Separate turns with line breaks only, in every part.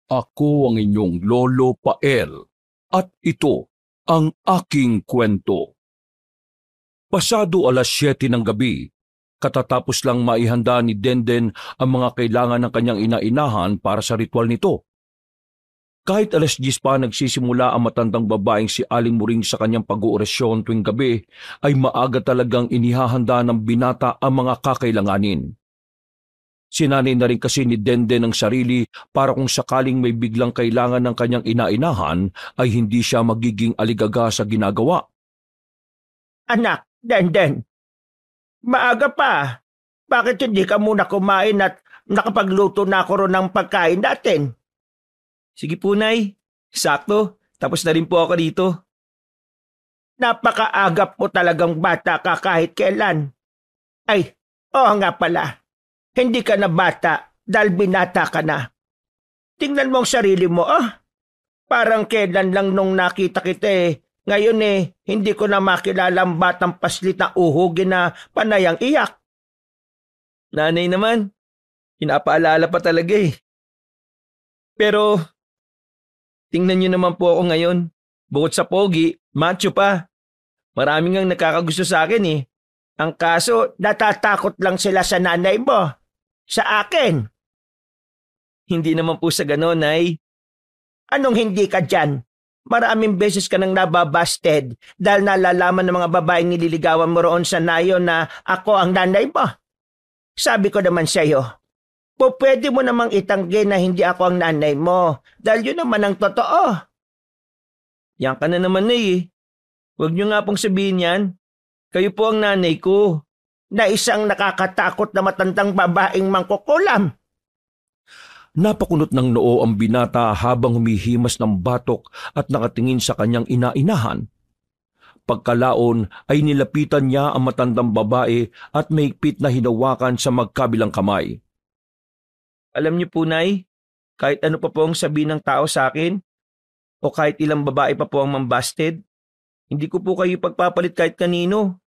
Ako ang inyong Lolo Pael at ito ang aking kwento. Pasado 7:00 ng gabi, katatapos lang maihanda ni Denden ang mga kailangan ng kanyang inainahan para sa ritual nito. Kahit 10:00 pa nagsisimula ang matandang babaeng si Aling Muring sa kanyang pag-oorasyon tuwing gabi, ay maaga talagang inihahanda ng binata ang mga kakailanganin. Sinanay na rin kasi ni Denden ang sarili para kung sakaling may biglang kailangan ng kanyang inainahan ay hindi siya magiging aligaga sa ginagawa.
Anak, Den, maaga pa. Bakit hindi ka muna kumain at nakapagluto na ako ron ng pagkain natin?
Sige po, Nay. Sakto. Tapos na rin po ako dito.
Napakaagap mo talagang bata ka kahit kailan. Ay, oo nga pala. Hindi ka na bata dahil binata ka na. Tingnan mo ang sarili mo, Parang kailan lang nung nakita kita. Ngayon hindi ko na makilala ang batang paslit na uhugin na panayang iyak.
Nanay naman, pinapaalala pa talaga Pero, tingnan niyo naman po ako ngayon. Bukod sa pogi, macho pa. Maraming ang nakakagusto sa akin
Ang kaso, natatakot lang sila sa nanay mo. Sa akin.
Hindi naman po sa ganon, Nay.
Anong hindi ka dyan? Maraming beses ka nang nababasted dahil nalalaman ng mga babaeng nililigawan mo roon sa nayo na ako ang nanay mo. Sabi ko naman sa iyo, pwede mo namang itanggi na hindi ako ang nanay mo dahil yun naman ang totoo.
Yan ka na naman, Nay. Huwag niyo nga pong sabihin yan. Kayo po ang nanay ko.
Na isang nakakatakot na matandang babaeng mangkukulam.
Napakunot ng noo ang binata habang humihimas ng batok at nakatingin sa kanyang inainahan. Pagkalaon ay nilapitan niya ang matandang babae at mahigpit na hinawakan sa magkabilang kamay.
Alam niyo po, Nay, kahit ano pa po ang sabihin ng tao sa akin, o kahit ilang babae pa po ang mambasted, hindi ko po kayo pagpapalit kahit kanino.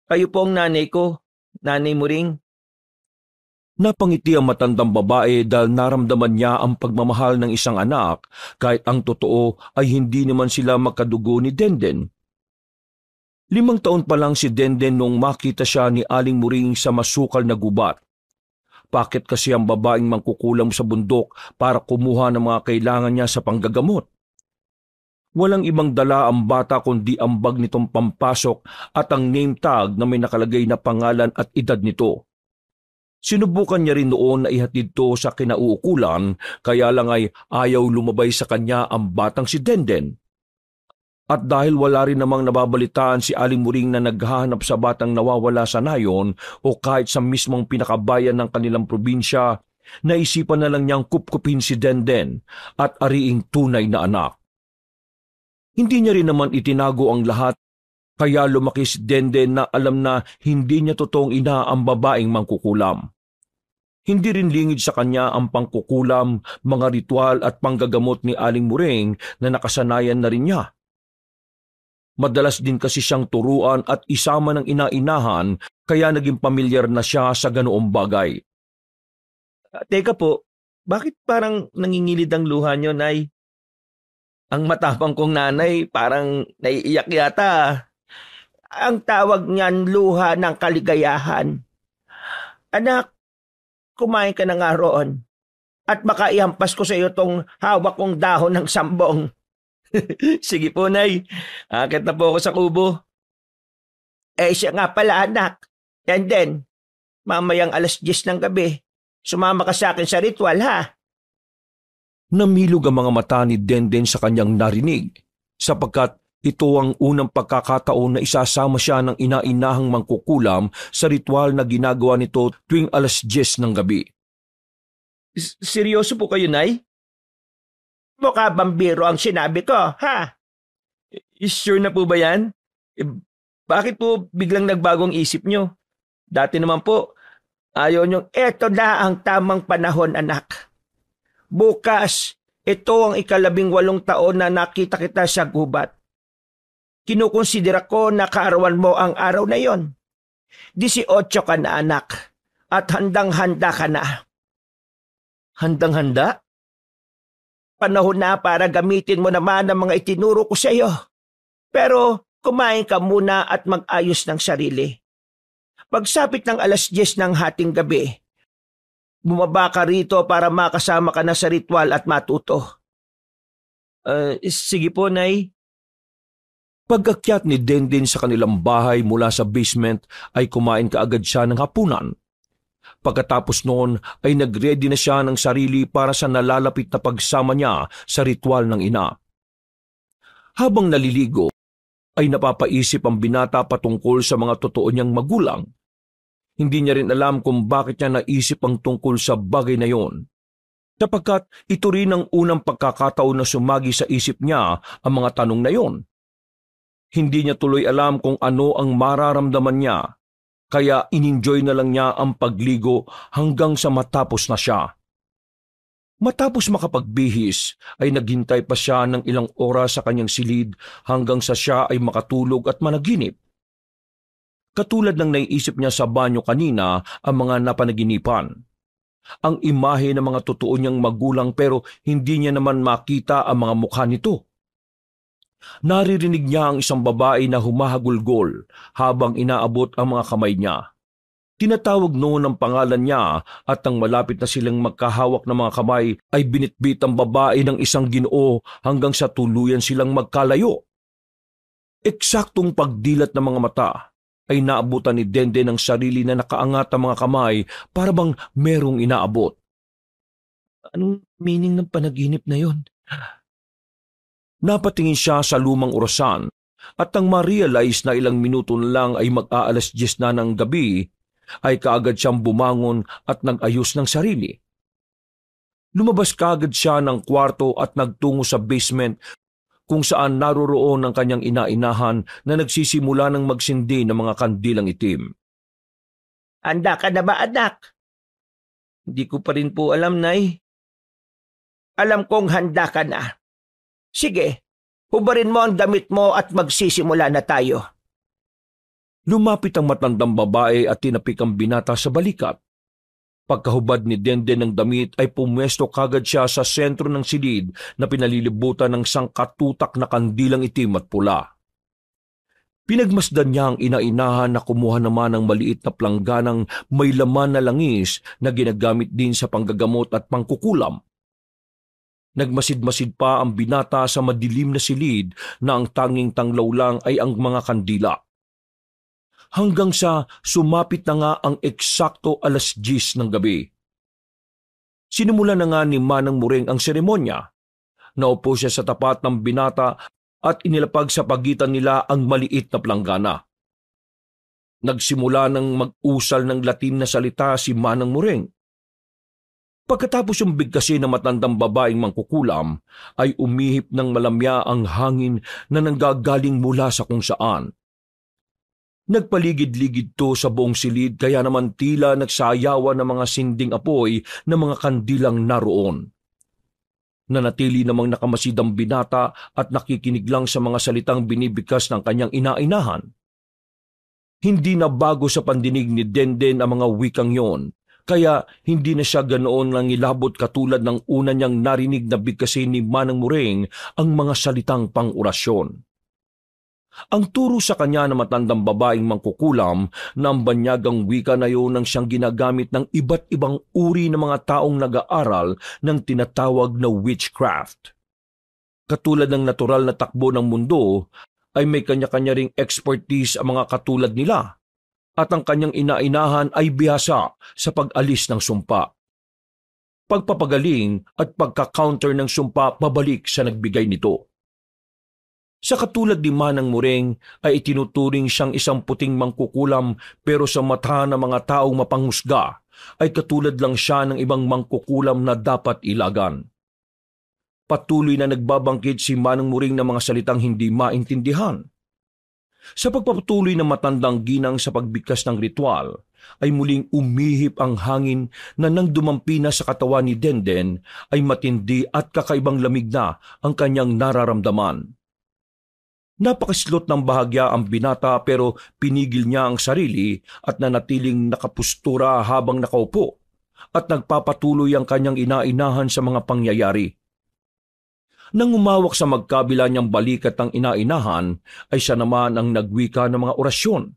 Kayo po ang nanay ko, Nanay Muring.
Napangiti ang matandang babae dahil naramdaman niya ang pagmamahal ng isang anak kahit ang totoo ay hindi naman sila magkadugo ni Denden. 5 taon pa lang si Denden nung makita siya ni Aling Muring sa masukal na gubat. Bakit kasi ang babaeng mangkukulam sa bundok para kumuha ng mga kailangan niya sa panggagamot? Walang ibang dala ang bata kundi ang bag nitong pampasok at ang name tag na may nakalagay na pangalan at edad nito. Sinubukan niya rin noon na ihatid to sa kinauukulan, kaya lang ay ayaw lumabay sa kanya ang batang si Denden. At dahil wala rin namang nababalitaan si Aling Muring na naghahanap sa batang nawawala sa nayon o kahit sa mismong pinakabayan ng kanilang probinsya, naisipan na lang niyang kupkupin si Denden at ariing tunay na anak. Hindi niya rin naman itinago ang lahat, kaya lumaki si Denden na alam na hindi niya totoong ina ang babaeng mangkukulam. Hindi rin lingid sa kanya ang pangkukulam, mga ritual at panggagamot ni Aling Muring na nakasanayan na rin niya. Madalas din kasi siyang turuan at isama ng inainahan, kaya naging pamilyar na siya sa ganoong bagay.
Teka po, bakit parang nangingilid ang luha niyo, Nay? Ang matapang kong nanay parang naiiyak yata.
Ang tawag niyan luha ng kaligayahan. Anak, kumain ka na nga roon. At baka ihampas ko sa iyo tong hawak kong dahon ng sambong.
Sige po, Nay. Akit na po ako sa kubo.
Siya nga pala, anak. And then, mamayang 10:00 ng gabi, sumama ka sa akin sa ritual, ha?
Namilog ang mga mata ni Denden sa kanyang narinig, sapagkat ito ang unang pagkakataon na isasama siya ng inainahang mangkukulam sa ritual na ginagawa nito tuwing 10:00 ng gabi.
Seryoso po kayo, Nay?
Mukha bang biro ang sinabi ko, ha?
Sure na po ba yan? Bakit po biglang nagbagong isip nyo? Dati naman po, ayaw nyo.
Eto na ang tamang panahon, anak. Bukas, ito ang 18 taon na nakita kita sa gubat. Kinukonsidera ko na kaarawan mo ang araw na yon. 18 ka na, anak, at handang-handa ka na.
Handang-handa?
Panahon na para gamitin mo naman ang mga itinuro ko sa iyo. Pero kumain ka muna at mag-ayos ng sarili. Pagsapit ng 10:00 ng hating gabi, bumaba ka rito para makasama ka na sa ritual at matuto.
Sige po, Nay.
Pag-akyat ni Denden sa kanilang bahay mula sa basement ay kumain kaagad siya ng hapunan. Pagkatapos noon ay nag-ready na siya ng sarili para sa nalalapit na pagsama niya sa ritual ng ina. Habang naliligo, ay napapaisip ang binata patungkol sa mga totoo niyang magulang. Hindi niya rin alam kung bakit niya naisip ang tungkol sa bagay na yon. Sapagkat ito rin ang unang pagkakataon na sumagi sa isip niya ang mga tanong na yon. Hindi niya tuloy alam kung ano ang mararamdaman niya, kaya in-enjoy na lang niya ang pagligo hanggang sa matapos na siya. Matapos makapagbihis ay naghintay pa siya ng ilang oras sa kanyang silid hanggang sa siya ay makatulog at managinip. Katulad ng naiisip niya sa banyo kanina ang mga napanaginipan. Ang imahe ng mga totoo niyang magulang pero hindi niya naman makita ang mga mukha nito. Naririnig niya ang isang babae na humahagulgol habang inaabot ang mga kamay niya. Tinatawag noon ang pangalan niya at nang malapit na silang magkahawak ng mga kamay ay binitbit ang babae ng isang Ginoo hanggang sa tuluyan silang magkalayo. Eksaktong pagdilat ng mga mata ay naabutan ni Denden ng sarili na nakaangat ang mga kamay para bang merong inaabot.
Anong meaning ng panaginip na yon?
Napatingin siya sa lumang orasan at nang ma-realize na ilang minuto na lang ay mag-10 na ng gabi, ay kaagad siyang bumangon at nag-ayos ng sarili. Lumabas kaagad siya ng kwarto at nagtungo sa basement kung saan naroroon ang kanyang ina-inahan na nagsisimula ng magsindi ng mga kandilang itim.
Handa ka na ba, anak?
Hindi ko pa rin po alam, Nay.
Alam kong handa ka na. Sige, hubarin mo ang damit mo at magsisimula na tayo.
Lumapit ang matandang babae at tinapik ang binata sa balikat. Pagkahubad ni Denden ng damit ay pumwesto kagad siya sa sentro ng silid na pinalilibutan ng sangkatutak na kandilang itim at pula. Pinagmasdan niya ang ina-inahan na kumuha naman ng maliit na plangganang may laman na langis na ginagamit din sa panggagamot at pangkukulam. Nagmasid-masid pa ang binata sa madilim na silid na ang tanging tanglaw lang ay ang mga kandila. Hanggang sa sumapit na nga ang eksakto 10:00 ng gabi. Sinimula na nga ni Manang Muring ang seremonya. Naupo siya sa tapat ng binata at inilapag sa pagitan nila ang maliit na planggana. Nagsimula ng mag-usal ng Latin na salita si Manang Muring. Pagkatapos yung bigkasin ng matandang babaeng mangkukulam, ay umihip ng malamya ang hangin na nanggagaling mula sa kung saan. Nagpaligid-ligid to sa buong silid kaya naman tila nagsayawan ng mga sinding apoy ng mga kandilang naroon. Nanatili namang nakamasid ang binata at nakikinig lang sa mga salitang binibigkas ng kanyang ina-inahan. Hindi na bago sa pandinig ni Denden ang mga wikang yon. Kaya hindi na siya ganoon lang ilabot katulad ng una niyang narinig na bigkasin ni Manang Muring ang mga salitang pang-orasyon. Ang turo sa kanya na matandang babaeng mangkukulam na ang banyagang wika na yun ang siyang ginagamit ng iba't ibang uri ng mga taong nag-aaral ng tinatawag na witchcraft. Katulad ng natural na takbo ng mundo, ay may kanya-kanya ring expertise ang mga katulad nila. At ang kanyang ina-inahan ay bihasa sa pag-alis ng sumpa. Pagpapagaling at pagka-counter ng sumpa pabalik sa nagbigay nito. Sa katulad ni Manang Muring ay itinuturing siyang isang puting mangkukulam pero sa mata ng mga taong mapanghusga ay katulad lang siya ng ibang mangkukulam na dapat ilagan. Patuloy na nagbabangkit si Manang Muring ng mga salitang hindi maintindihan. Sa pagpapatuloy ng matandang ginang sa pagbigkas ng ritual, ay muling umihip ang hangin na nang dumampi na sa katawan ni Denden ay matindi at kakaibang lamig na ang kanyang nararamdaman. Napakaslot ng bahagya ang binata pero pinigil niya ang sarili at nanatiling nakapustura habang nakaupo at nagpapatuloy ang kanyang ina-inahan sa mga pangyayari. Nang umawak sa magkabila niyang balikat ng ina-inahan, ay siya naman ang nagwika ng mga orasyon.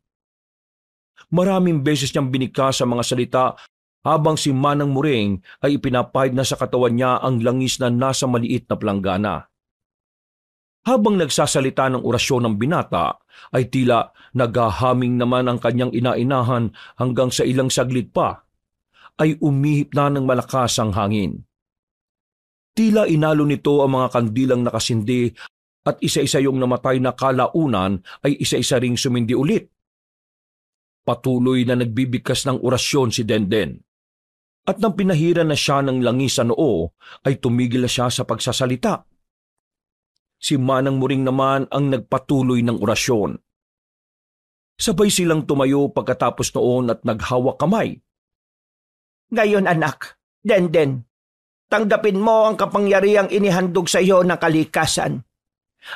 Maraming beses niyang binika sa mga salita habang si Manang Muring ay ipinapahid na sa katawan niya ang langis na nasa maliit na planggana. Habang nagsasalita ng orasyon ng binata, ay tila naghahaming naman ang kanyang ina-inahan hanggang sa ilang saglit pa, ay umihip na ng malakas ang hangin. Tila inalo nito ang mga kandilang nakasindi at isa-isa yung namatay na kalaunan ay isa-isa ring sumindi ulit. Patuloy na nagbibigkas ng orasyon si Denden. At nang pinahiran na siya ng langis sa noo, ay tumigil na siya sa pagsasalita. Si Manang Muring naman ang nagpatuloy ng orasyon. Sabay silang tumayo pagkatapos noon at naghawak kamay.
Ngayon anak, Denden, tanggapin mo ang kapangyarihang inihandog sa iyo ng kalikasan.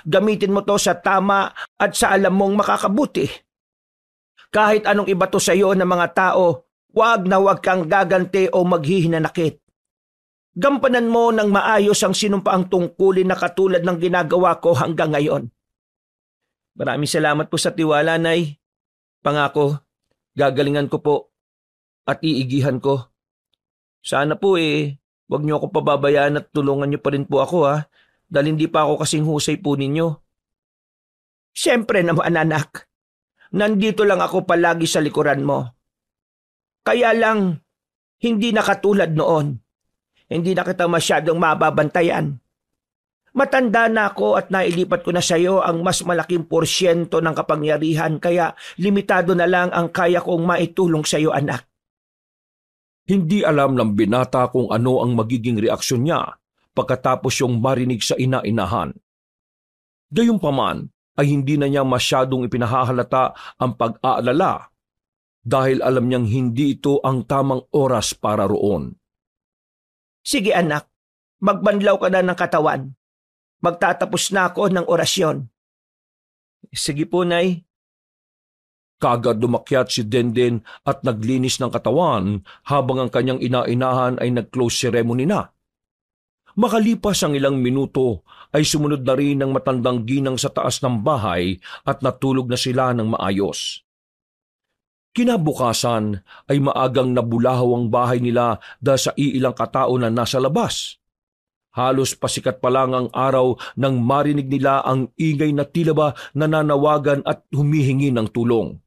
Gamitin mo to sa tama at sa alam mong makakabuti. Kahit anong iba to sa iyo ng mga tao, wag na wag kang gaganti o maghihinanakit. Gampanan mo ng maayos ang sinumpaang tungkulin na katulad ng ginagawa ko hanggang ngayon.
Maraming salamat po sa tiwala, Nay. Pangako, gagalingan ko po at iigihan ko. Sana po wag niyo ako pababayaan at tulungan niyo pa rin po ako dahil hindi pa ako kasing husay po ninyo.
Siyempre naman anak, nandito lang ako palagi sa likuran mo. Kaya lang, hindi na katulad noon. Hindi na kita masyadong mababantayan. Matanda na ako at nailipat ko na sa iyo ang mas malaking porsyento ng kapangyarihan kaya limitado na lang ang kaya kong maitulong sa iyo anak.
Hindi alam ng binata kung ano ang magiging reaksyon niya pagkatapos yung marinig sa ina-inahan. Gayunpaman ay hindi na niya masyadong ipinahahalata ang pag-aalala dahil alam niyang hindi ito ang tamang oras para roon.
Sige anak, magbanlaw ka na ng katawan. Magtatapos na ako ng orasyon.
Sige po, Nay.
Kagad lumakyat si Denden at naglinis ng katawan habang ang kanyang ina-inahan ay nag-close ceremony na. Makalipas ang ilang minuto ay sumunod na rin ang matandang ginang sa taas ng bahay at natulog na sila ng maayos. Kinabukasan ay maagang nabulahaw ang bahay nila dahil sa iilang katao na nasa labas. Halos pasikat pa lang ang araw nang marinig nila ang ingay na tila ba nananawagan at humihingi ng tulong.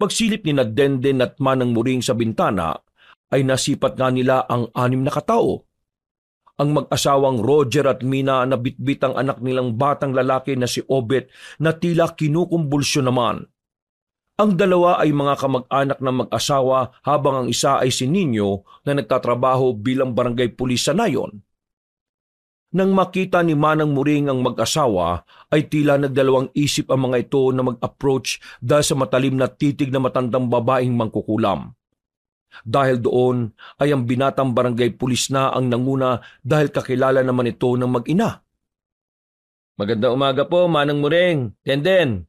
Pagsilip ni Denden at Manang Muring sa bintana ay nasipat nga nila ang 6 na katao. Ang mag-asawang Roger at Mina na bitbit ang anak nilang batang lalaki na si Obet na tila kinukumbulsyon naman. Ang dalawa ay mga kamag-anak ng mag-asawa habang ang isa ay si Nino na nagtatrabaho bilang barangay pulis sa Nayon. Nang makita ni Manang Muring ang mag-asawa ay tila nagdalawang isip ang mga ito na mag-approach dahil sa matalim na titig na matandang babaeng mangkukulam. Dahil doon ay ang binatang barangay pulis na ang nanguna dahil kakilala naman ito ng mag-ina.
Magandang umaga po, Manang Muring. Denden,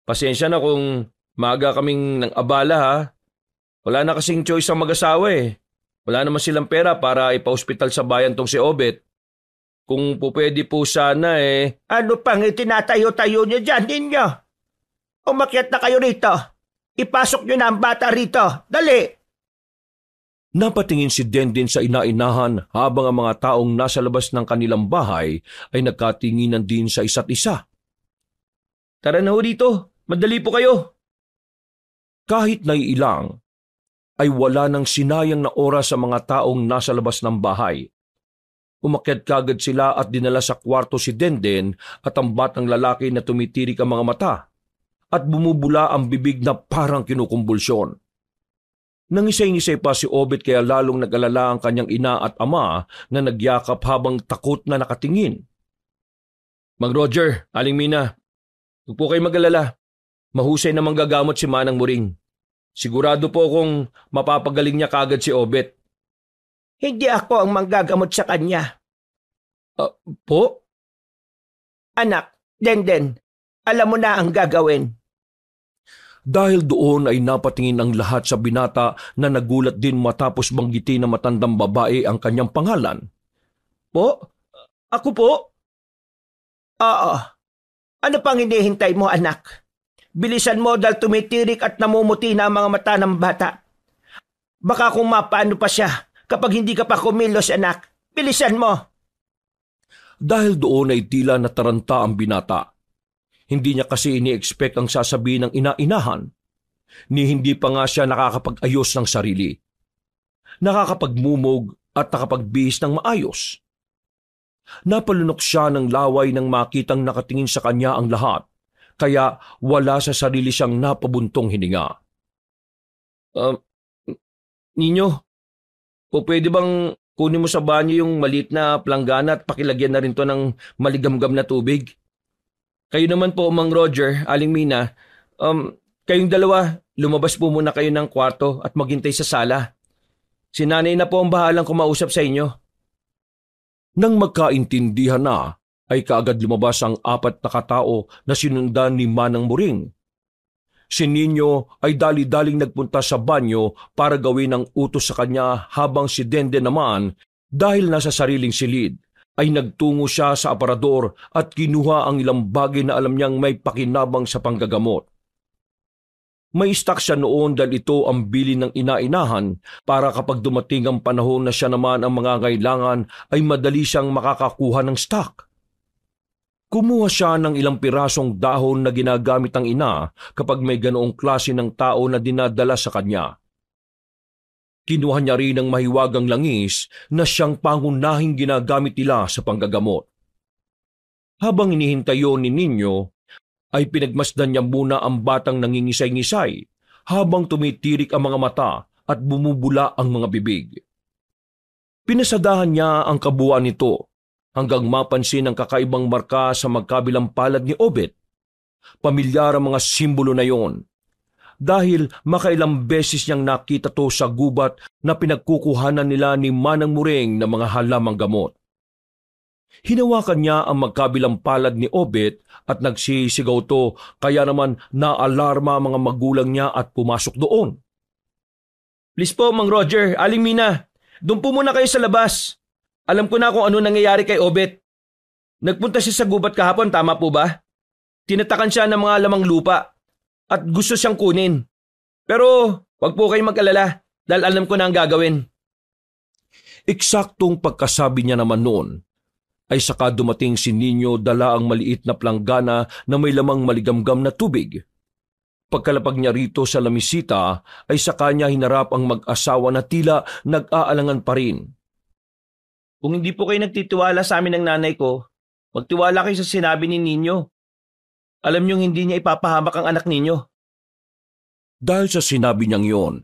pasensya na kung maaga kaming nang abala Wala na kasing choice ang mag-asawa Wala naman silang pera para ipa-hospital sa bayan tong si Obet. Kung po pwede po sana
Ano pang itinatayo-tayo niyo dyan ninyo? Umakyat na kayo rito. Ipasok niyo na ang bata rito. Dali!
Napatingin si Denden sa ina-inahan habang ang mga taong nasa labas ng kanilang bahay ay nagkatinginan din sa isa't isa.
Tara na ho dito. Madali po kayo.
Kahit naiilang, ay wala nang sinayang na oras sa mga taong nasa labas ng bahay. Umakyat kagad sila at dinala sa kwarto si Denden at ang batang lalaki na tumitirik ang mga mata at bumubula ang bibig na parang kinukumbulsyon. Nangisay-ngisay pa si Obet kaya lalong nag-alala ang kanyang ina at ama na nagyakap habang takot na nakatingin.
Mang Roger, Aling Mina, huwag po kayo mag-alala. Mahusay namang gagamot si Manang Muring. Sigurado po kung mapapagaling niya kagad si Obet.
Hindi ako ang manggagamot sa kanya.
Po?
Anak, Denden, alam mo na ang gagawin.
Dahil doon ay napatingin ang lahat sa binata na nagulat din matapos banggitin na matandang babae ang kanyang pangalan.
Po? Ako po?
Oo. Ano pang hinihintay mo, anak? Bilisan mo dahil tumitirik at namumuti na ang mga mata ng bata. Baka kung mapaano pa siya kapag hindi ka pa kumilos, anak. Bilisan mo.
Dahil doon ay tila nataranta ang binata. Hindi niya kasi ini-expect ang sasabihin ng ina-inahan, ni hindi pa nga siya nakakapag-ayos ng sarili. Nakakapagmumog at nakapagbihis ng maayos. Napalunok siya ng laway nang makitang nakatingin sa kanya ang lahat, kaya wala sa sarili siyang napabuntong hininga.
Ninyo, o pwede bang kunin mo sa banyo yung maliit na planggana at pakilagyan na rin to ng maligamgam na tubig? Kayo naman po, Mang Roger, Aling Mina, kayong dalawa, lumabas po muna kayo ng kwarto at maghintay sa sala. Si nanay na po ang bahalang kumausap sa inyo.
Nang magkaintindihan na, ay kaagad lumabas ang 4 na katao na sinundan ni Manang Muring. Si Nino ay dali-daling nagpunta sa banyo para gawin ang utos sa kanya habang si Denden naman, dahil nasa sariling silid, ay nagtungo siya sa aparador at kinuha ang ilang bagay na alam niyang may pakinabang sa panggagamot. May stock siya noon dahil ito ang bili ng ina-inahan para kapag dumating ang panahon na siya naman ang mangangailangan ay madali siyang makakakuha ng stock. Kumuha siya ng ilang pirasong dahon na ginagamit ng ina kapag may ganoong klase ng tao na dinadala sa kanya. Kinuha niya rin ang mahiwagang langis na siyang pangunahing ginagamit nila sa panggagamot. Habang inihintay yun ni Nino, ay pinagmasdan niya muna ang batang nangingisay-ngisay habang tumitirik ang mga mata at bumubula ang mga bibig. Pinasadahan niya ang kabuuan nito hanggang mapansin ang kakaibang marka sa magkabilang palad ni Obet. Pamilyar ang mga simbolo na yon, dahil makailang beses niyang nakita to sa gubat na pinagkukuhanan nila ni Manang Muring ng mga halamang gamot. Hinawakan niya ang magkabilang palad ni Obet at nagsisigaw to, kaya naman naalarma ang mga magulang niya at pumasok doon.
Please po, Mang Roger, Aling Mina, doon po muna kayo sa labas. Alam ko na kung ano nangyayari kay Obet. Nagpunta siya sa gubat kahapon, tama po ba? Tinatakan siya ng mga lamang lupa at gusto siyang kunin. Pero wag po kayong mag-alala dahil alam ko na ang gagawin.
Eksaktong pagkasabi niya naman noon, ay saka dumating si Nino dala ang maliit na planggana na may lamang maligamgam na tubig. Pagkalapag niya rito sa lamisita, ay saka niya hinarap ang mag-asawa na tila nag-aalangan pa rin.
Kung hindi po kayo nagtitiwala sa amin ng nanay ko, magtiwala kayo sa sinabi ni Nino. Alam niyong hindi niya ipapahamak ang anak ninyo.
Dahil sa sinabi niyang yon,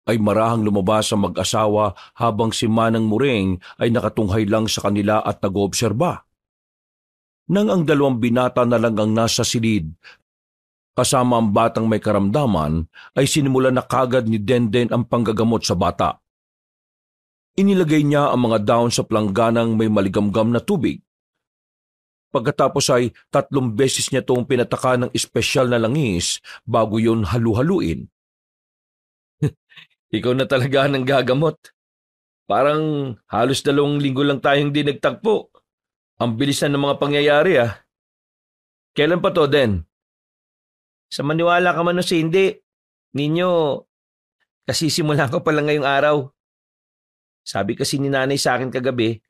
ay marahang lumabas ang mag-asawa habang si Manang Muring ay nakatunghay lang sa kanila at nag-oobserba. Nang ang dalawang binata na lang ang nasa silid, kasama ang batang may karamdaman, ay sinimulan na kagad ni Denden ang panggagamot sa bata. Inilagay niya ang mga dahon sa plangganang may maligamgam na tubig. Pagkatapos ay 3 beses niya itong pinataka ng espesyal na langis bago yun halu-haluin.
Ikaw na talaga ng gagamot. Parang halos 2 linggo lang tayong di nagtagpo. Ang bilis na ng mga pangyayari ah. Kailan pa to, Den? Sa maniwala ka man o sa hindi, Ninyo, kasi simula ko pa lang ngayong araw. Sabi kasi ni nanay sa akin kagabi,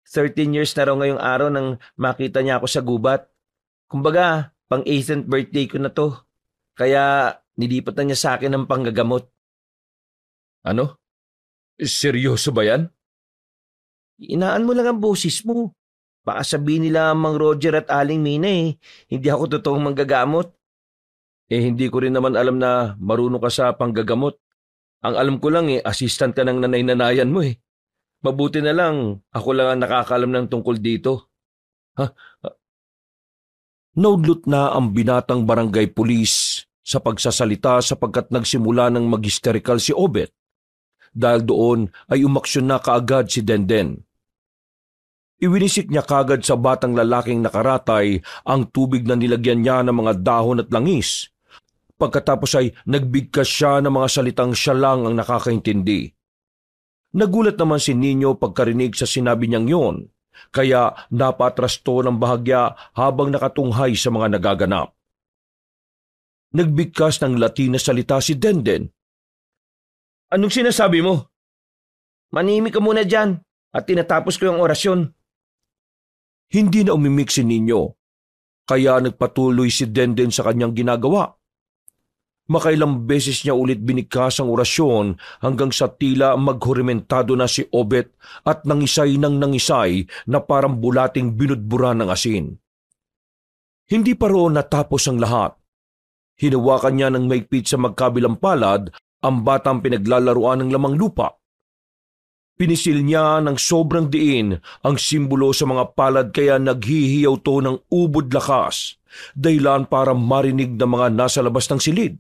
13 years na raw ngayong araw nang makita niya ako sa gubat. Kumbaga, pang 18th birthday ko na to. Kaya nilipat na niya sa akin ng panggagamot.
Ano? Seryoso ba yan?
Inaan mo lang ang boses mo. Baka sabihin nila Mang Roger at Aling Mina hindi ako totoong manggagamot.
Hindi ko rin naman alam na marunong ka sa panggagamot. Ang alam ko lang assistant ka ng nanay-nanayan mo . Mabuti na lang, ako lang ang nakakaalam ng tungkol dito. Naudlot na ang binatang barangay pulis sa pagsasalita sapagkat nagsimula ng mag-hysterical si Obet. Dahil doon ay umaksyon na kaagad si Denden. Iwinisik niya kaagad sa batang lalaking nakaratay ang tubig na nilagyan niya ng mga dahon at langis. Pagkatapos ay nagbigkas siya ng mga salitang siya lang ang nakakaintindi. Nagulat naman si Nino pagkarinig sa sinabi niyang yon, kaya napatrasto ng bahagya habang nakatunghay sa mga nagaganap. Nagbigkas ng Latin na salita si Denden.
Anong sinasabi mo? Manimik ka muna dyan at tinatapos ko yung orasyon.
Hindi na umimik si Ninyo, kaya nagpatuloy si Denden sa kanyang ginagawa. Makailang beses niya ulit binigkas ang orasyon hanggang sa tila maghurimentado na si Obet at nangisay ng nangisay na parang bulating binudbura ng asin. Hindi pa roon natapos ang lahat. Hinawakan niya ng maigpit sa magkabilang palad ang batang pinaglalaruan ng lamang lupa. Pinisil niya ng sobrang diin ang simbolo sa mga palad kaya naghihiyaw to ng ubod lakas, dahilan para marinig ng mga nasa labas ng silid.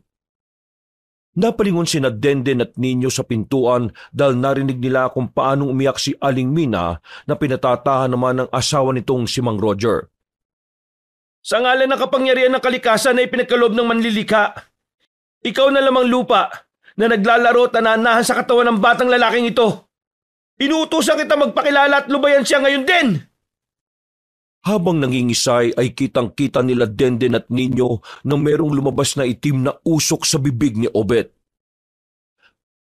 Napalingon sina Denden at Ninyo sa pintuan dahil narinig nila kung paanong umiyak si Aling Mina na pinatatahan naman ng asawa nitong si Mang Roger.
Sa ngalan ng kapangyarihan ng kalikasan na ipinagkaloob ng manlilika, ikaw na lamang lupa na naglalaro at nananahan sa katawan ng batang lalaking ito. Inuutosan kita magpakilala at lubayan siya ngayon din!
Habang nangingisay ay kitang-kita nila Denden at Ninyo na merong lumabas na itim na usok sa bibig ni Obet.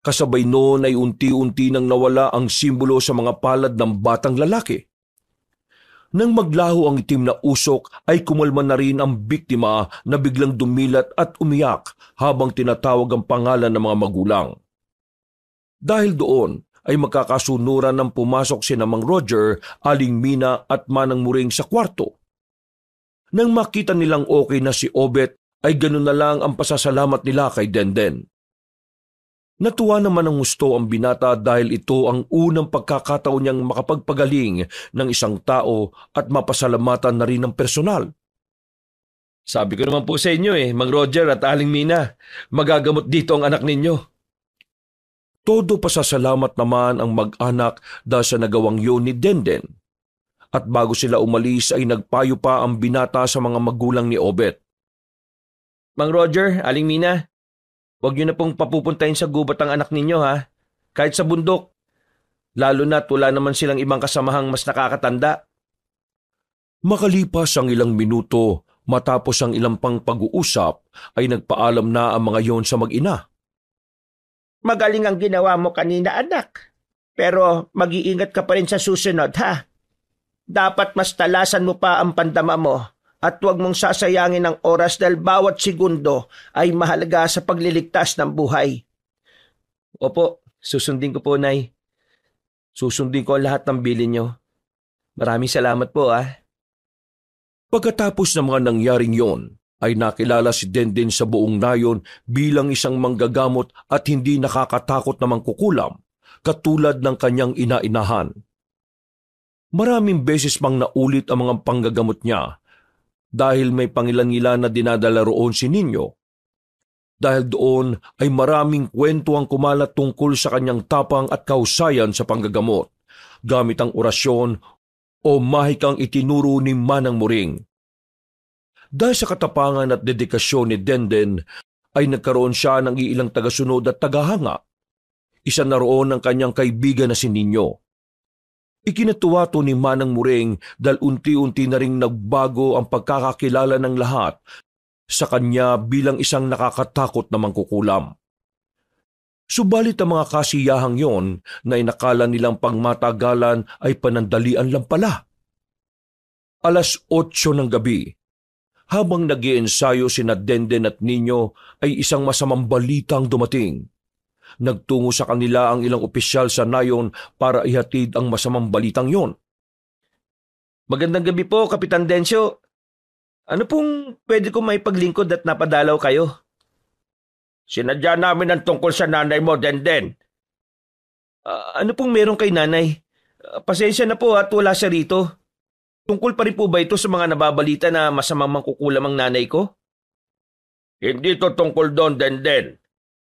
Kasabay noon ay unti-unti nang nawala ang simbolo sa mga palad ng batang lalaki. Nang maglaho ang itim na usok ay kumalma na rin ang biktima na biglang dumilat at umiyak habang tinatawag ang pangalan ng mga magulang. Dahil doon ay magkakasunuran ng pumasok sina Mang Roger, Aling Mina at Manang Muring sa kwarto. Nang makita nilang okay na si Obet ay ganun na lang ang pasasalamat nila kay Denden. Natuwa naman ng gusto ang binata dahil ito ang unang pagkakataon niyang makapagpagaling ng isang tao at mapasalamatan na rin ng personal.
Sabi ko naman po sa inyo Mang Roger at Aling Mina, magagamot dito ang anak ninyo.
Todo pasasalamat naman ang mag-anak dahil sa nagawang yun ni Denden. At bago sila umalis ay nagpayo pa ang binata sa mga magulang ni Obet.
Mang Roger, Aling Mina, huwag niyo na pong papupuntahin sa gubat ang anak ninyo ha, kahit sa bundok. Lalo na't wala naman silang ibang kasamahang mas nakakatanda.
Makalipas ang ilang minuto, matapos ang ilang pang pag-uusap, ay nagpaalam na ang mga yon sa mag-ina.
Magaling ang ginawa mo kanina, anak. Pero mag-iingat ka pa rin sa susunod, ha? Dapat mas talasan mo pa ang pandama mo at huwag mong sasayangin ang oras dahil bawat segundo ay mahalaga sa pagliligtas ng buhay.
Opo, susundin ko po, Nay. Susundin ko lahat ng bilin nyo. Maraming salamat po,
Pagkatapos ng mga nangyaring yon, ay nakilala si Denden sa buong nayon bilang isang manggagamot at hindi nakakatakot na mangkukulam, katulad ng kanyang ina-inahan. Maraming beses pang naulit ang mga panggagamot niya dahil may pangilan-ilan na dinadala roon si Ninyo. Dahil doon ay maraming kwento ang kumalat tungkol sa kanyang tapang at kahusayan sa panggagamot, gamit ang orasyon o mahikang itinuro ni Manang Muring. Dahil sa katapangan at dedikasyon ni Denden, ay nagkaroon siya ng iilang tagasunod at tagahanga. Isa na roon ang kanyang kaibigan na si Ninyo. Ikinatuwa to ni Manang Muring dahil unti-unti na ring nagbago ang pagkakakilala ng lahat sa kanya bilang isang nakakatakot na mangkukulam. Subalit ang mga kasiyahang yon na inakala nilang pangmatagalan ay panandalian lang pala. 8:00 ng gabi. Habang nag-iensayo sina Denden at Ninyo ay isang masamang balitang dumating. Nagtungo sa kanila ang ilang opisyal sa nayon para ihatid ang masamang balitang yon.
Magandang gabi po, Kapitan Densyo. Ano pong pwede kong maipaglingkod at napadalaw kayo?
Sinadya namin ang tungkol sa nanay mo, Denden.
Ano pong meron kay nanay? Pasensya na po at wala siya rito. Tungkol pa rin po ba ito sa mga nababalita na masamang mangkukulam ang nanay ko?
Hindi to tungkol doon, Denden.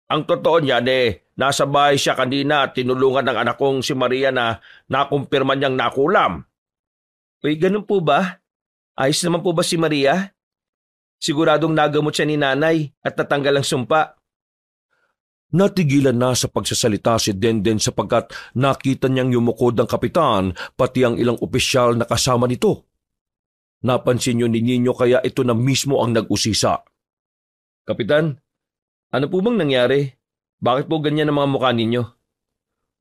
Ang totoo niyan nasa bahay siya kanina at tinulungan ng anak kong si Maria na nakumpirma niyang nakulam.
Uy, ganun po ba? Ayos naman po ba si Maria? Siguradong nagamot siya ni nanay at natanggal ang sumpa.
Natigilan na sa pagsasalita si Denden sapagkat nakita niyang yumukod ang kapitan pati ang ilang opisyal na kasama nito. Napansin niyo ni Nino kaya ito na mismo ang nag-usisa.
Kapitan, ano po bang nangyari? Bakit po ganyan ang mga mukha ninyo?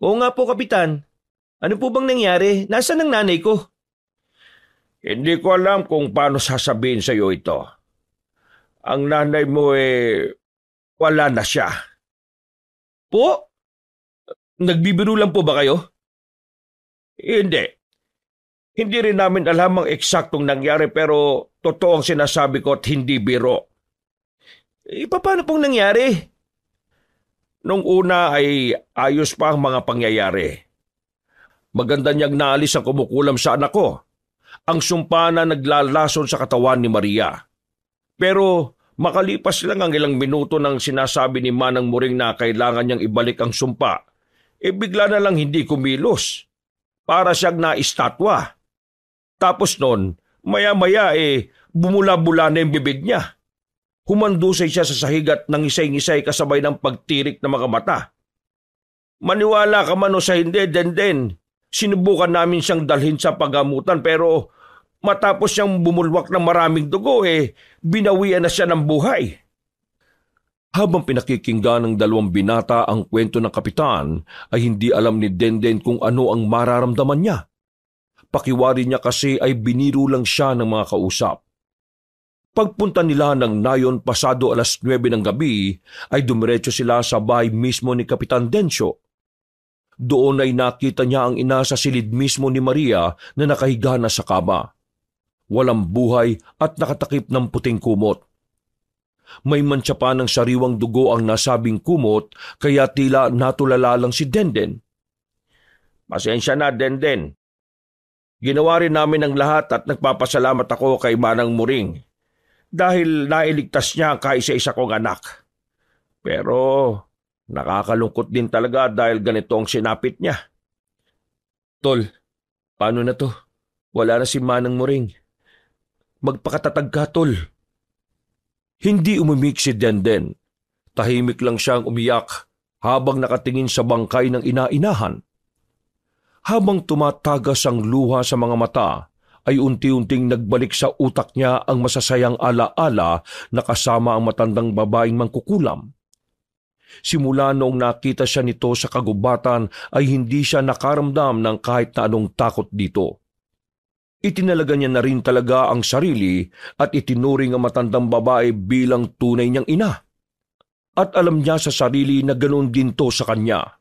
Oo nga po, Kapitan. Ano po bang nangyari? Nasaan ang nanay ko?
Hindi ko alam kung paano sasabihin sa iyo ito. Ang nanay mo wala na siya.
Po? Nagbibiro lang po ba kayo?
Hindi. Hindi rin namin alam ang eksaktong nangyari pero totoo ang sinasabi ko at hindi biro.
Paano pong nangyari?
Nung una ay ayos pa ang mga pangyayari. Maganda niyang naalis ang kumukulam sa anak ko. Ang sumpa na naglalason sa katawan ni Maria. Pero makalipas lang ang ilang minuto nang sinasabi ni Manang Muring na kailangan niyang ibalik ang sumpa, bigla na lang hindi kumilos. Para siyang naistatwa. Tapos nun, maya-maya bumula-bula na yung bibig niya. Humandusay siya sa sahig at nangisay-ngisay kasabay ng pagtirik ng mga mata. Maniwala ka man o sa hindi, Denden. Sinubukan namin siyang dalhin sa pagamutan pero matapos siyang bumulwak ng maraming dugo binawian na siya ng buhay.
Habang pinakikinggan ng dalawang binata ang kwento ng kapitan ay hindi alam ni Denden kung ano ang mararamdaman niya. Pakiwari niya kasi ay biniro lang siya ng mga kausap. Pagpunta nila ng nayon pasado 9:00 ng gabi ay dumiretso sila sa bahay mismo ni Kapitan Densyo. Doon ay nakita niya ang ina sa silid mismo ni Maria na nakahiga na sa kama. Walang buhay at nakatakip ng puting kumot. May mantsa pa ng sariwang dugo ang nasabing kumot kaya tila natulala lang si Denden.
Pasensya na, Denden. Ginawa rin namin ang lahat at nagpapasalamat ako kay Manang Muring dahil nailigtas niya ang kaisa-isa kong anak. Pero nakakalungkot din talaga dahil ganito ang sinapit niya.
Tol, paano na to? Wala na si Manang Muring. Magpakatatag ka, Tol.
Hindi umimik si Denden. Tahimik lang siyang umiyak habang nakatingin sa bangkay ng ina-inahan. Habang tumatagas ang luha sa mga mata, ay unti-unting nagbalik sa utak niya ang masasayang ala-ala na kasama ang matandang babaeng mangkukulam. Simula noong nakita siya nito sa kagubatan ay hindi siya nakaramdam ng kahit na anong takot dito. Itinalaga niya na rin talaga ang sarili at itinuring ang matandang babae bilang tunay niyang ina. At alam niya sa sarili na ganoon din to sa kanya.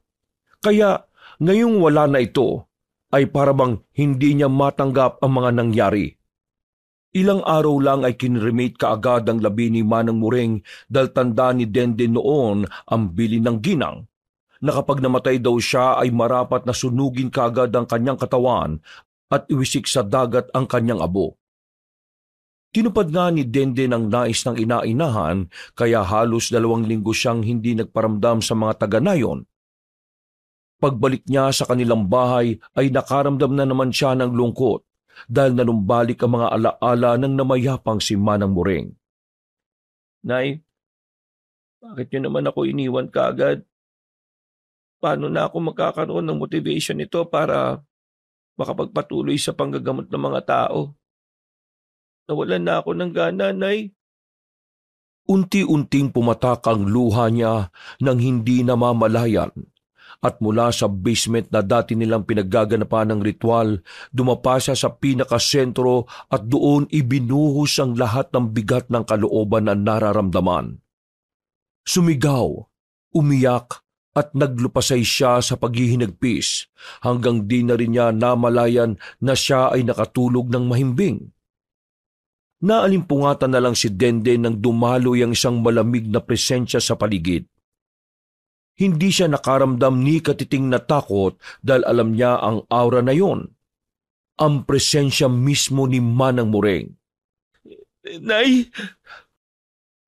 Kaya ngayong wala na ito, ay parabang hindi niya matanggap ang mga nangyari. Ilang araw lang ay kinremate kaagad ang labi ni Manang Muring dahil tanda ni Denden noon ang bili ng ginang, na kapag namatay daw siya ay marapat na sunugin kaagad ang kanyang katawan at iwisik sa dagat ang kanyang abo. Tinupad nga ni Denden ang nais ng ina-inahan kaya halos 2 linggo siyang hindi nagparamdam sa mga taga-nayon. Pagbalik niya sa kanilang bahay ay nakaramdam na naman siya ng lungkot dahil nanumbalik ang mga alaala ng namayapang si Manang Muring.
Nay, bakit niyo naman ako iniwan kaagad? Paano na ako magkakaroon ng motivation nito para makapagpatuloy sa panggagamot ng mga tao? Nawalan na ako ng gana, Nay.
Unti-unting pumatak ang luha niya nang hindi namamalayan. At mula sa basement na dati nilang pinaggaganapan ng ritual, dumapa siya sa pinakasentro at doon ibinuhos ang lahat ng bigat ng kalooban na nararamdaman. Sumigaw, umiyak at naglupasay siya sa paghihinagpis hanggang di na rin niya namalayan na siya ay nakatulog ng mahimbing. Naalimpungatan na lang si Denden nang dumaloy ang isang malamig na presensya sa paligid. Hindi siya nakaramdam ni katiting na takot dahil alam niya ang aura na yon. Ang presensya mismo ni Manang Muring.
Nay!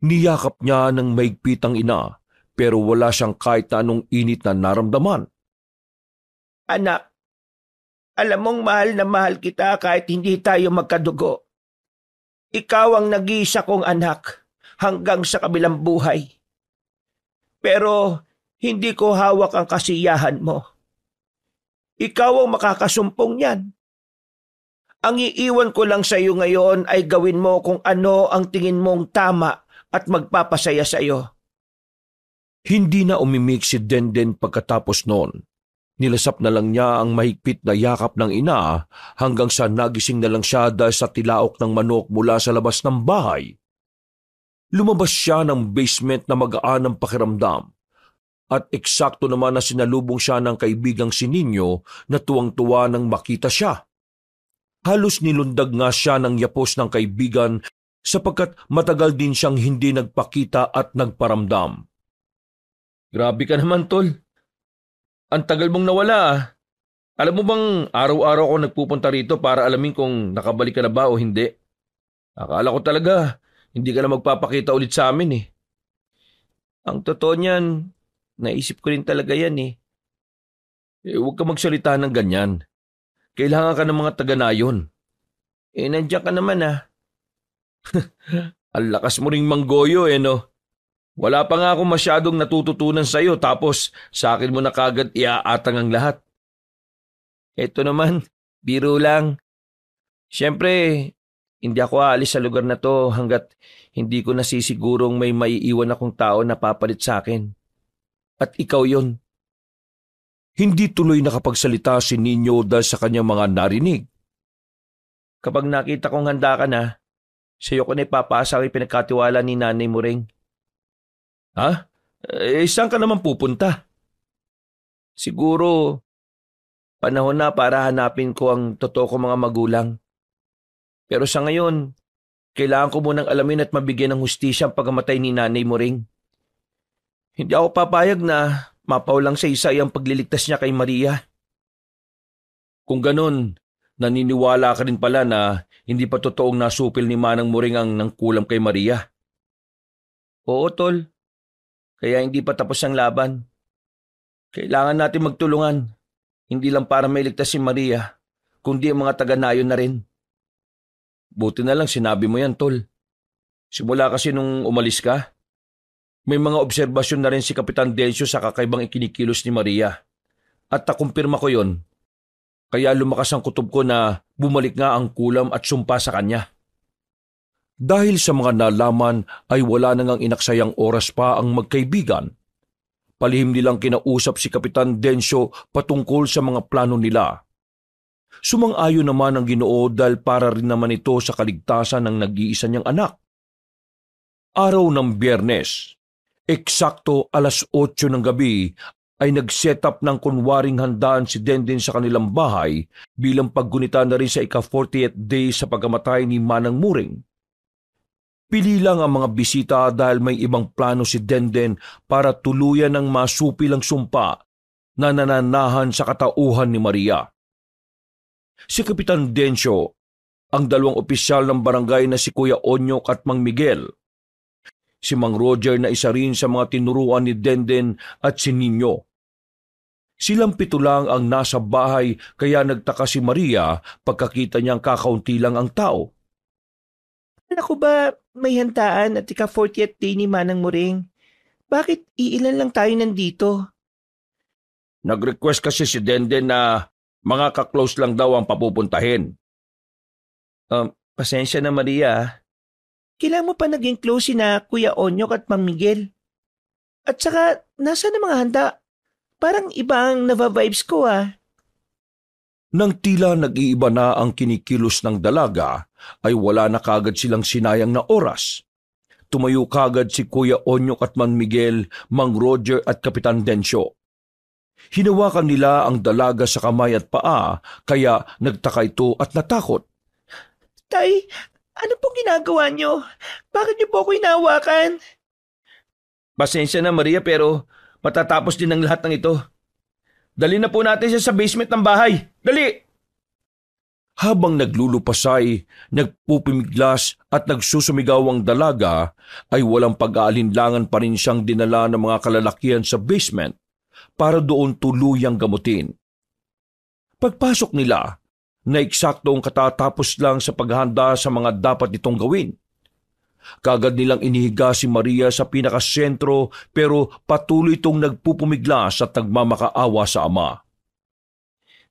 Niyakap niya ng maigpit ang ina pero wala siyang kahit anong init na naramdaman.
Anak, alam mong mahal na mahal kita kahit hindi tayo magkadugo. Ikaw ang nag-iisa kong anak hanggang sa kabilang buhay. Pero Hindi ko hawak ang kasiyahan mo. Ikaw ang makakasumpong niyan. Ang iiwan ko lang sa iyo ngayon ay gawin mo kung ano ang tingin mong tama at magpapasaya sa iyo.
Hindi na umimik si Denden pagkatapos noon. Nilasap na lang niya ang mahigpit na yakap ng ina hanggang sa nagising na lang siya dahil sa tilaok ng manok mula sa labas ng bahay. Lumabas siya ng basement na magaan ang pakiramdam. At eksakto naman na sinalubong siya ng kaibigang si Nino na tuwang-tuwa nang makita siya. Halos nilundag nga siya ng yapos ng kaibigan sapagkat matagal din siyang hindi nagpakita at nagparamdam.
Grabe ka naman, Tol. Ang tagal mong nawala ah. Alam mo bang araw-araw ako nagpupunta rito para alamin kung nakabalik ka na ba o hindi? Akala ko talaga hindi ka na magpapakita ulit sa amin eh.
Ang totoo niyan, naisip ko rin talaga yan eh.
Huwag ka magsalita ng ganyan. Kailangan ka ng mga taga-nayon.
Nandiyan ka naman ah.
Ang lakas mo ring manggoyo no? Wala pa nga ako masyadong natututunan sa'yo tapos sa akin mo na kagad iaatang ang lahat.
Ito naman, biro lang. Siyempre, hindi ako aalis sa lugar na to hanggat hindi ko nasisigurong may maiiwan akong tao na papalit sa akin. At ikaw yon.
Hindi tuloy nakapagsalita si Nino dahil sa kanyang mga narinig.
Kapag nakita kong handa ka na, sa'yo ko na ipapasa ang pinagkatiwala ni Nanay Muring.
Ha? Saan ka naman pupunta?
Siguro, panahon na para hanapin ko ang totoo kong mga magulang. Pero sa ngayon, kailangan ko munang alamin at mabigyan ng hustisya ang pagkamatay ni Nanay Muring. Hindi ako papayag na mapaulang sa isa ang pagliligtas niya kay Maria.
Kung ganun, naniniwala ka rin pala na hindi pa totoong nasupil ni Manang Muring ang nangkulam kay Maria.
Oo, Tol. Kaya hindi pa tapos ang laban. Kailangan natin magtulungan. Hindi lang para mailigtas si Maria, kundi ang mga taga-nayon na rin.
Buti na lang sinabi mo yan, Tol. Simula kasi nung umalis ka, may mga obserbasyon na rin si Kapitan Dencio sa kakaibang ikinikilos ni Maria. At nakumpirma ko yon. Kaya lumakas ang kutob ko na bumalik nga ang kulam at sumpa sa kanya.
Dahil sa mga nalaman ay wala na ngang inaksayang oras pa ang magkaibigan. Palihim nilang kinausap si Kapitan Dencio patungkol sa mga plano nila. Sumang-ayon naman ang Ginoo dahil para rin naman ito sa kaligtasan ng nag-iisa niyang anak. Araw ng Biyernes, eksakto 8:00 ng gabi ay nag-set up ng kunwaring handaan si Denden sa kanilang bahay bilang paggunita na rin sa ika-40th day sa pagkamatay ni Manang Muring. Pili lang ang mga bisita dahil may ibang plano si Denden para tuluyan ng masupil ang sumpa na nananahan sa katauhan ni Maria. Si Kapitan Dencio, ang dalawang opisyal ng barangay na si Kuya Onyok at Mang Miguel, si Mang Roger na isa rin sa mga tinuruan ni Denden at si Nino. Silang 7 lang ang nasa bahay kaya nagtaka si Maria pagkakita niyang kakaunti lang ang tao.
Naku ba, may handaan at ika-40th day ni Manang Muring. Bakit iilan lang tayo nandito?
Nag-request kasi si Denden na mga ka-close lang daw ang papupuntahin.
Pasensya na Maria. Kailan mo pa naging close na Kuya Onyok at Mang Miguel? At saka, nasa na mga handa? Parang ibang nava-vibes ko
Nang tila nag-iiba na ang kinikilos ng dalaga, ay wala na kagad silang sinayang na oras. Tumayo kagad si Kuya Onyok at Mang Miguel, Mang Roger at Kapitan Dencio. Hinawakan nila ang dalaga sa kamay at paa, kaya nagtaka ito at natakot.
Tay, ano pong ginagawa niyo? Bakit niyo po ako hinawakan?
Pasensya na Maria pero matatapos din ang lahat ng ito. Dali na po natin siya sa basement ng bahay. Dali!
Habang naglulupasay, nagpupimiglas at nagsusumigaw ang dalaga, ay walang pag-aalinlangan pa rin siyang dinala ng mga kalalakihan sa basement para doon tuluyang gamutin. Pagpasok nila, na eksaktong katatapos lang sa paghahanda sa mga dapat itong gawin. Kagad nilang inihiga si Maria sa pinakasentro pero patuloy itong nagpupumiglas at nagmamakaawa sa ama.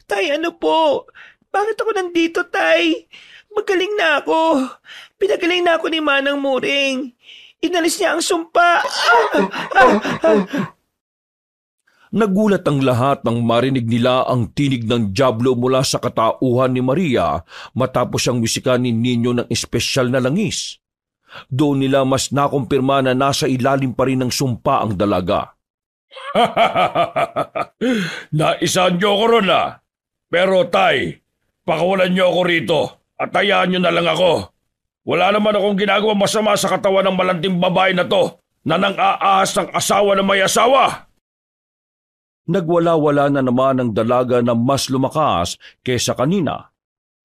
Tay, ano po? Bakit ako nandito, Tay? Magaling na ako. Pinagaling na ako ni Manang Muring. Inalis niya ang sumpa.
Nagulat ang lahat nang marinig nila ang tinig ng dyablo mula sa katauhan ni Maria matapos siyang wisikan ni Nino ng espesyal na langis. Doon nila mas nakumpirma na nasa ilalim pa rin ng sumpa ang dalaga.
Naisahan niyo ako ron Pero tay, pakawalan niyo ako rito at hayaan niyo na lang ako. Wala naman akong ginagawa masama sa katawan ng malanting babae na to na nang-aahas ng asawa na may asawa.
Nagwala-wala na naman ang dalaga na mas lumakas kaysa kanina.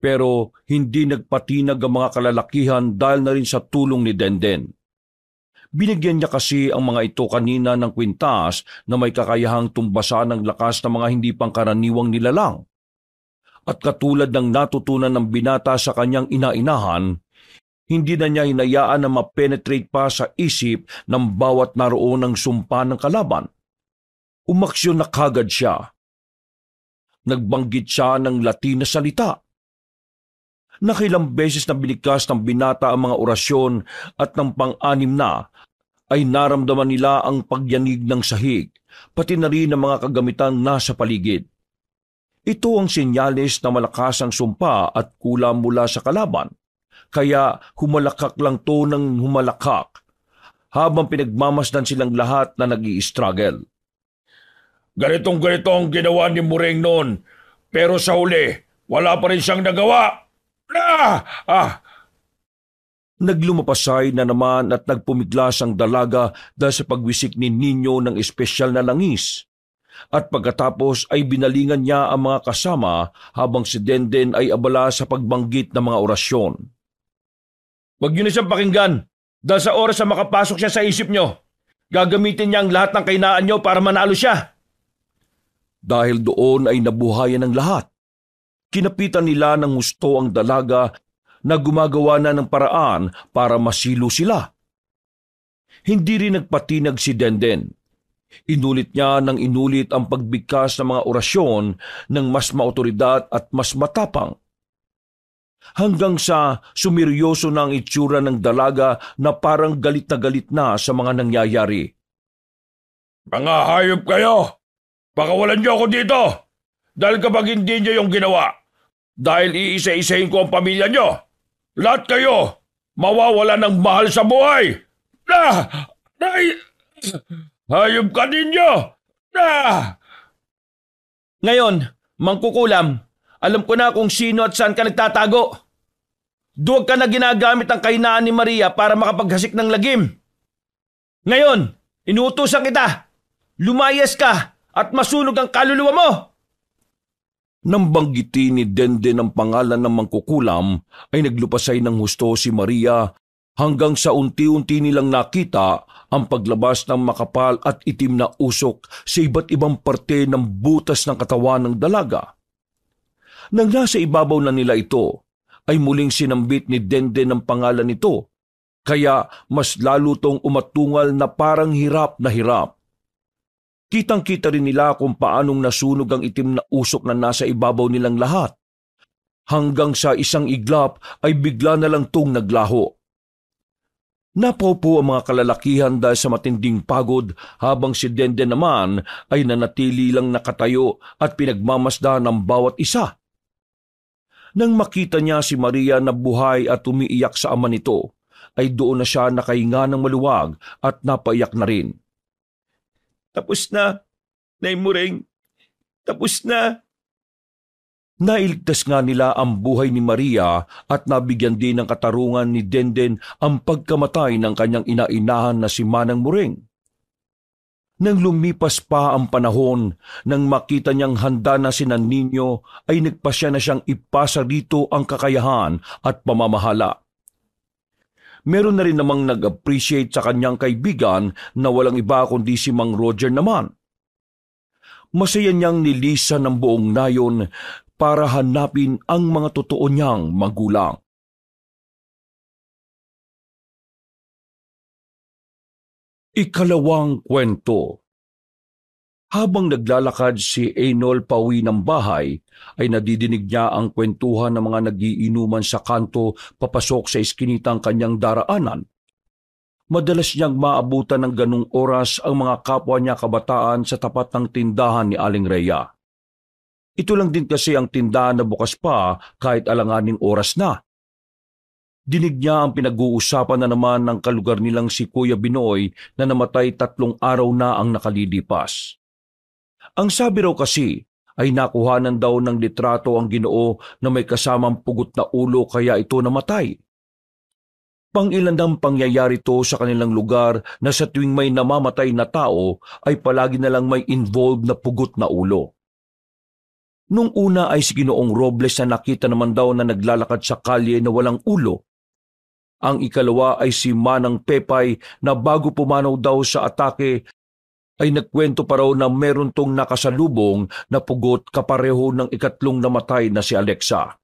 Pero hindi nagpatinag ang mga kalalakihan dahil na rin sa tulong ni Denden. Binigyan niya kasi ang mga ito kanina ng kwintas na may kakayahang tumbasan ng lakas ng mga hindi pangkaraniwang nilalang. At katulad ng natutunan ng binata sa kanyang inainahan, hindi na niya hinayaan na mapenetrate pa sa isip ng bawat naroon ng sumpa ng kalaban. Umaksyon na kagad siya. Nagbanggit siya ng Latin na salita. Nakailang beses na binigkas ng binata ang mga orasyon at ng pang-anim na ay naramdaman nila ang pagyanig ng sahig, pati na rin ang mga kagamitan nasa paligid. Ito ang senyales na malakas ang sumpa at kulam mula sa kalaban, kaya humalakak lang to ng humalakak, habang pinagmamasdan silang lahat na nag-i-struggle.
Ganitong-ganito ang ginawa ni Muring noon, pero sa huli, wala pa rin siyang nagawa.
Naglumapasay na naman at nagpumiglas ang dalaga dahil sa pagwisik ni Nino ng espesyal na langis. At pagkatapos ay binalingan niya ang mga kasama habang si Denden ay abala sa pagbanggit ng mga orasyon.
Huwag niyo na siyang pakinggan dahil sa oras na makapasok siya sa isip niyo, gagamitin niya ang lahat ng kainaan niyo para manalo siya.
Dahil doon ay nabuhayan ng lahat. Kinapitan nila ng husto ang dalaga na gumagawa na ng paraan para masilo sila. Hindi rin nagpatinag si Denden. Inulit niya ng inulit ang pagbigkas ng mga orasyon ng mas maotoridad at mas matapang. Hanggang sa sumiryoso na ang itsura ng dalaga na parang galit na sa mga nangyayari.
Mga hayop kayo! Pakawalan niyo ako dito! Dahil kapag hindi niyo yung ginawa, dahil iisa-isahin ko ang pamilya niyo, lahat kayo mawawala ng mahal sa buhay! Hayop ka ninyo!
Ngayon, Mangkukulam, alam ko na kung sino at saan ka nagtatago. Duwag ka na ginagamit ang kahinaan ni Maria para makapaghasik ng lagim. Ngayon, inuutusan kita. Lumayas ka at masunog ang kaluluwa mo.
Nang banggitin ni Denden ang pangalan ng Mangkukulam, ay naglupasay ng husto si Maria hanggang sa unti-unti nilang nakita ang paglabas ng makapal at itim na usok sa iba't ibang parte ng butas ng katawan ng dalaga. Nang nasa ibabaw na nila ito, ay muling sinambit ni Denden ang pangalan nito, kaya mas lalo tong umatungal na parang hirap na hirap. Kitang-kita rin nila kung paanong nasunog ang itim na usok na nasa ibabaw nilang lahat. Hanggang sa isang iglap ay bigla na lang tong naglaho. Napaupo ang mga kalalakihan dahil sa matinding pagod habang si Denden naman ay nanatili lang nakatayo at pinagmamasdan ng bawat isa. Nang makita niya si Maria na buhay at umiiyak sa ama nito, ay doon na siya nakahinga ng maluwag at napaiyak na rin.
Tapos na, Nay Muring. Tapos na.
Nailigtas nga nila ang buhay ni Maria at nabigyan din ng katarungan ni Denden ang pagkamatay ng kanyang inainahan na si Manang Muring. Nang lumipas pa ang panahon, nang makita niyang handa na si Nino, ay nagpasya na siyang ipasa rito ang kakayahan at pamamahala. Meron na rin namang nag-appreciate sa kanyang kaibigan na walang iba kundi si Mang Roger naman. Masaya niyang nilisan ng buong nayon para hanapin ang mga totoo niyang magulang. Ikalawang kwento. Habang naglalakad si Enol pauwi ng bahay, ay nadidinig niya ang kwentuhan ng mga nagiinuman sa kanto papasok sa iskinitang kanyang daraanan. Madalas niyang maabutan ng ganung oras ang mga kapwa niya kabataan sa tapat ng tindahan ni Aling Rhea. Ito lang din kasi ang tindahan na bukas pa kahit alanganing oras na. Dinig niya ang pinag-uusapan na naman ng kalugar nilang si Kuya Binoy na namatay 3 araw na ang nakalilipas. Ang sabi raw kasi ay nakuhanan daw ng litrato ang Ginoo na may kasamang pugot na ulo kaya ito namatay. Pang-ilan ng pangyayari to sa kanilang lugar na sa tuwing may namamatay na tao ay palagi na lang may involved na pugot na ulo. Nung una ay si Ginoong Robles na nakita naman daw na naglalakad sa kalye na walang ulo. Ang ikalawa ay si Manang Pepay na bago pumanaw daw sa atake ay nagkwento pa raw na meron tong nakasalubong na pugot kapareho ng ikatlong namatay na si Alexa.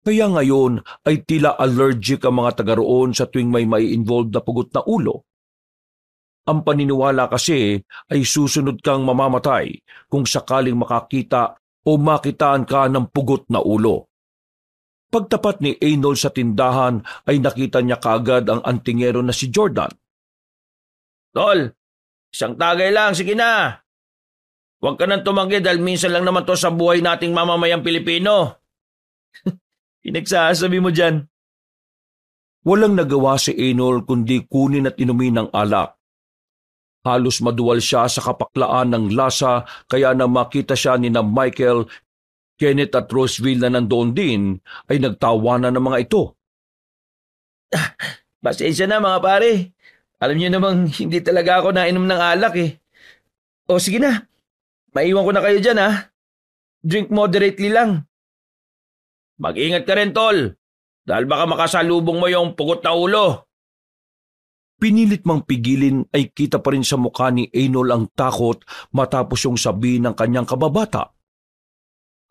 Kaya ngayon ay tila allergic ang mga taga roon sa tuwing may involved na pugot na ulo. Ang paniniwala kasi ay susunod kang mamamatay kung sakaling makakita o makitaan ka ng pugot na ulo. Pagtapat ni Enol sa tindahan ay nakita niya kaagad ang antingero na si Jordan.
Tol, isang tagay lang, sige na. Huwag ka nang tumanggi dahil minsan lang naman to sa buhay nating mamamayang Pilipino. Pinagsasabi mo dyan.
Walang nagawa si Enol kundi kunin at inumin ng alak. Halos maduwal siya sa kapaklaan ng lasa kaya na makita siya ni na Michael, Kenneth at Roseville na nandoon din ay nagtawanan ng mga ito.
Pasensya na mga pare. Alam niyo namang hindi talaga ako nainom ng alak eh. O sige na, maiwan ko na kayo dyan ha. Drink moderately lang. Mag-ingat ka rin tol, dahil baka makasalubong mo yung pugot na ulo.
Pinilit mang pigilin ay kita pa rin sa mukha ni Enol ang takot matapos yung sabihin ng kanyang kababata.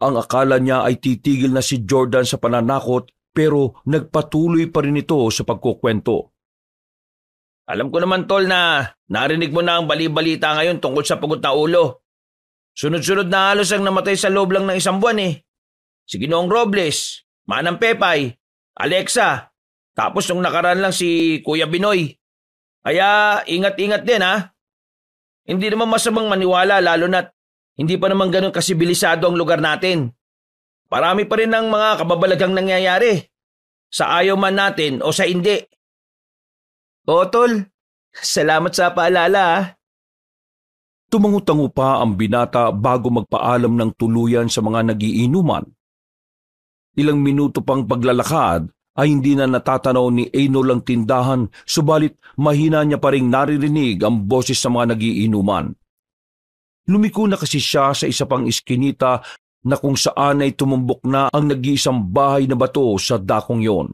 Ang akala niya ay titigil na si Jordan sa pananakot pero nagpatuloy pa rin ito sa pagkukwento.
Alam ko naman tol na narinig mo na ang bali-balita ngayon tungkol sa pugot na ulo. Sunod-sunod na halos ang namatay sa loob lang ng 1 buwan eh. Si Ginoong Robles, Manang Pepay, Alexa, tapos nung nakaraan lang si Kuya Binoy. Kaya ingat-ingat din ha. Hindi naman masamang maniwala lalo na't hindi pa naman ganun kasibilisado ang lugar natin. Marami pa rin ng mga kababalaghang nangyayari. Sa ayaw man natin o sa hindi. Oo tol, salamat sa paalala ha.
Tumangutango pa ang binata bago magpaalam ng tuluyan sa mga nagiinuman. Ilang minuto pang paglalakad ay hindi na natatanaw ni Enol ang tindahan subalit mahina niya pa ring naririnig ang boses sa mga nagiinuman. Lumiko na kasi siya sa isa pang iskinita na kung saan ay tumumbok na ang nag-iisang bahay na bato sa dakong yon.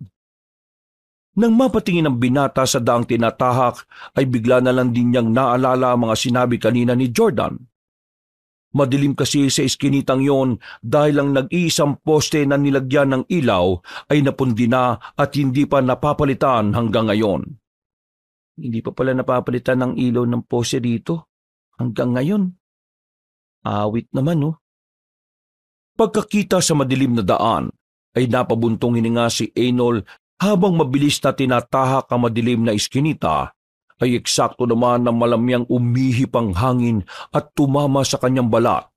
Nang mapatingin ang binata sa daang tinatahak ay bigla na lang din niyang naalala ang mga sinabi kanina ni Jordan. Madilim kasi sa iskinitang yon dahil ang nag-iisang poste na nilagyan ng ilaw ay napundi na at hindi pa napapalitan hanggang ngayon. Hindi pa pala napapalitan ng ilaw ng poste dito hanggang ngayon. Awit naman no. Pagkakita sa madilim na daan ay napabuntong hininga si Enol habang mabilis na tinatahak ang madilim na iskinita ay eksakto naman na malamyang umihip ang hangin at tumama sa kanyang balat,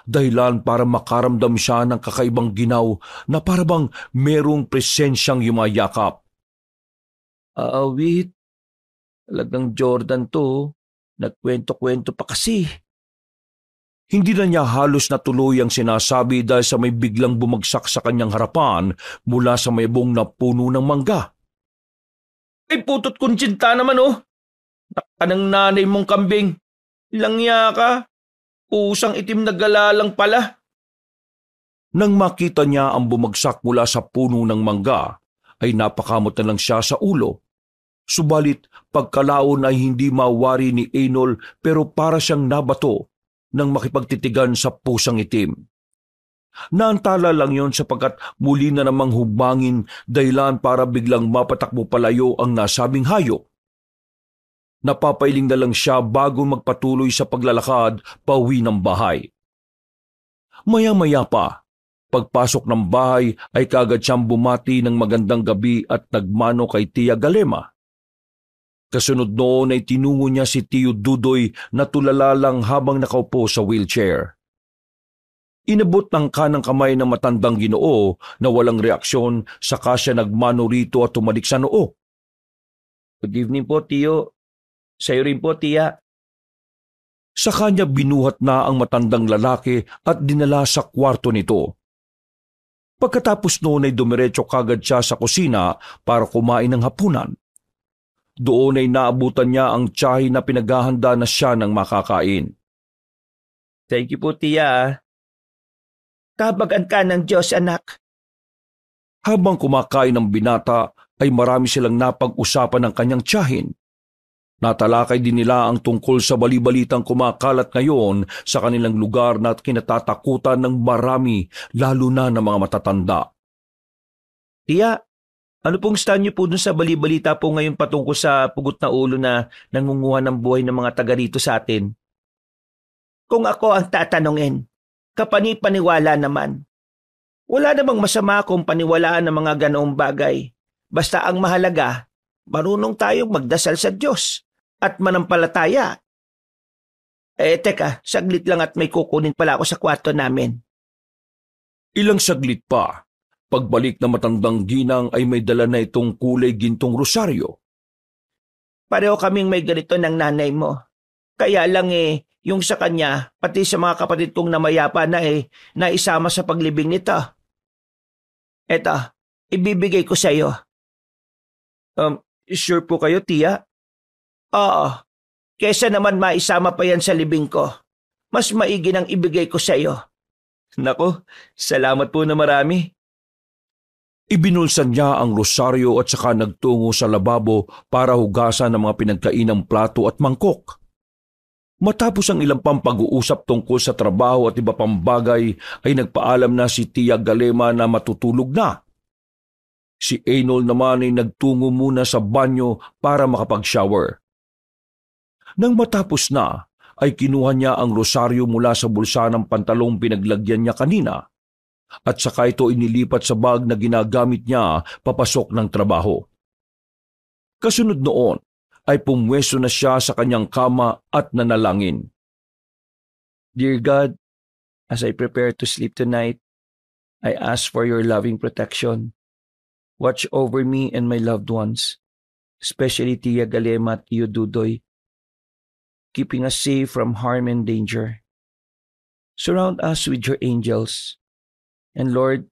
dahilan para makaramdam siya ng kakaibang ginaw na parabang merong presensyang yumayakap.
Awit, talagang Jordan to, nagkwento-kwento pa kasi.
Hindi na niya halos natuloy ang sinasabi dahil sa may biglang bumagsak sa kanyang harapan mula sa may buong na puno ng mangga.
Ay putot kuntsinta naman oh. Nakanang nanay mong kambing. Langya ka. Pusang itim na galalang pala.
Nang makita niya ang bumagsak mula sa puno ng mangga, ay napakamot na lang siya sa ulo. Subalit pagkalaon ay hindi mawari ni Enol pero para siyang nabato nang makipagtitigan sa pusang itim. Naantala lang yon sapagkat muli na namang humangin dahilan para biglang mapatakbo palayo ang nasabing hayop. Napapailing na lang siya bago magpatuloy sa paglalakad pauwi ng bahay. Maya-maya pa, pagpasok ng bahay ay kaagad siyang bumati ng magandang gabi at nagmano kay Tia Galema. Kasunod noon ay tinungo niya si Tio Dudoy na tulala lang habang nakaupo sa wheelchair. Inabot ng kanang kamay ng matandang Ginoo na walang reaksyon, saka siya nagmano rito at tumalik sa noo.
Good evening po, Tio. Sa'yo rin po, Tia.
Sa kanya binuhat na ang matandang lalaki at dinala sa kwarto nito. Pagkatapos noon ay dumiretso kagad siya sa kusina para kumain ng hapunan. Doon ay naabutan niya ang tiyahin na pinaghahanda na siya ng makakain.
Thank you po, Tia.
Tabagan ka ng Diyos, anak.
Habang kumakain ng binata ay marami silang napag-usapan ng kanyang tiyahin. Natalakay din nila ang tungkol sa balibalitang kumakalat ngayon sa kanilang lugar na kinatatakutan ng marami, lalo na ng mga matatanda.
Tia, ano pong stand niyo po dun sa balibalita po ngayon patungkol sa pugot na ulo na nangunguha ng buhay ng mga taga rito sa atin?
Kung ako ang tatanungin, kapani-paniwala naman. Wala namang masama kung paniwalaan ng mga ganoong bagay. Basta ang mahalaga, marunong tayong magdasal sa Diyos at manampalataya. Teka, saglit lang at may kukunin pala ako sa kwarto namin.
Ilang saglit pa, pagbalik na matandang ginang ay may dala na itong kulay gintong rosaryo.
Pareho kaming may ganito ng nanay mo. Kaya lang yung sa kanya, pati sa mga kapatid kong namayapa na naisama sa paglibing nito. Eto, ibibigay ko sa iyo.
Sure po kayo, Tia?
Oo, kesa naman maisama pa yan sa libing ko. Mas maigi nang ibigay ko sa iyo.
Nako, salamat po na marami.
Ibinulsan niya ang rosaryo at saka nagtungo sa lababo para hugasan ang mga pinagkainang plato at mangkok. Matapos ang ilang pang pag-uusap tungkol sa trabaho at iba pang bagay ay nagpaalam na si Tia Galema na matutulog na. Si Einol naman ay nagtungo muna sa banyo para makapag-shower. Nang matapos na, ay kinuha niya ang rosaryo mula sa bulsa ng pantalong pinaglagyan niya kanina at saka ito inilipat sa bag na ginagamit niya papasok ng trabaho. Kasunod noon, ay pumwesto na siya sa kanyang kama at nanalangin.
Dear God, as I prepare to sleep tonight, I ask for your loving protection. Watch over me and my loved ones, especially Tia Galema at Tio Dudoy, keeping us safe from harm and danger. Surround us with your angels, and Lord,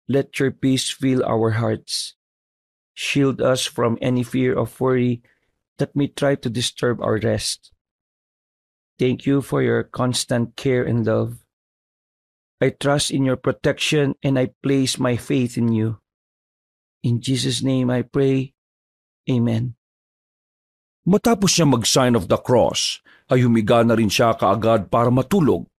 let your peace fill our hearts. Shield us from any fear of worry that may try to disturb our rest. Thank you for your constant care and love. I trust in your protection and I place my faith in you. In Jesus' name I pray. Amen.
Matapos niya mag-sign of the cross, ay humiga na rin siya kaagad para matulog.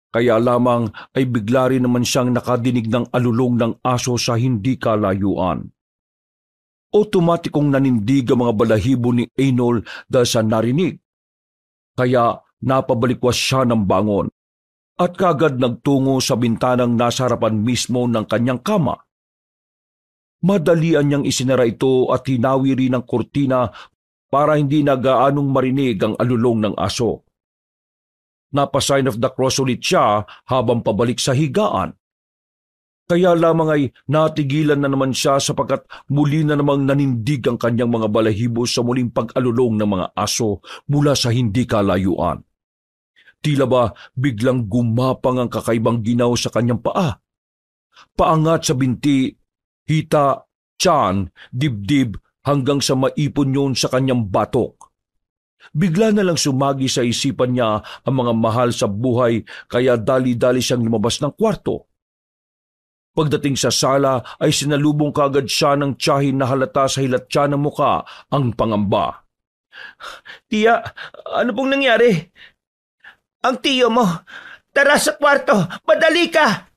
Kaya lamang ay bigla rin naman siyang nakadinig ng alulong ng aso sa hindi kalayuan. Otomatikong nanindig ang mga balahibo ni Einol dahil sa narinig. Kaya napabalikwas siya ng bangon at kagad nagtungo sa bintanang nasa harapan mismo ng kanyang kama. Madalian niyang isinara ito at hinawi rin ang kurtina para hindi na gaanong marinig ang alulong ng aso. Napa-sign of the cross ulit siya habang pabalik sa higaan. Kaya lamang ay natigilan na naman siya sapagkat muli na namang nanindig ang kanyang mga balahibo sa muling pag-alulong ng mga aso mula sa hindi kalayuan. Tila ba biglang gumapang ang kakaibang ginaw sa kanyang paa. Paangat sa binti, hita, tiyan, dibdib hanggang sa maipon yun sa kanyang batok. Bigla na lang sumagi sa isipan niya ang mga mahal sa buhay kaya dali-dali siyang lumabas ng kwarto. Pagdating sa sala ay sinalubong kagad siya ng tiyahin na halata sa hilatya ng muka ang pangamba.
Tia, ano pong nangyari? Ang tiyo mo! Tara sa kwarto! Madali ka!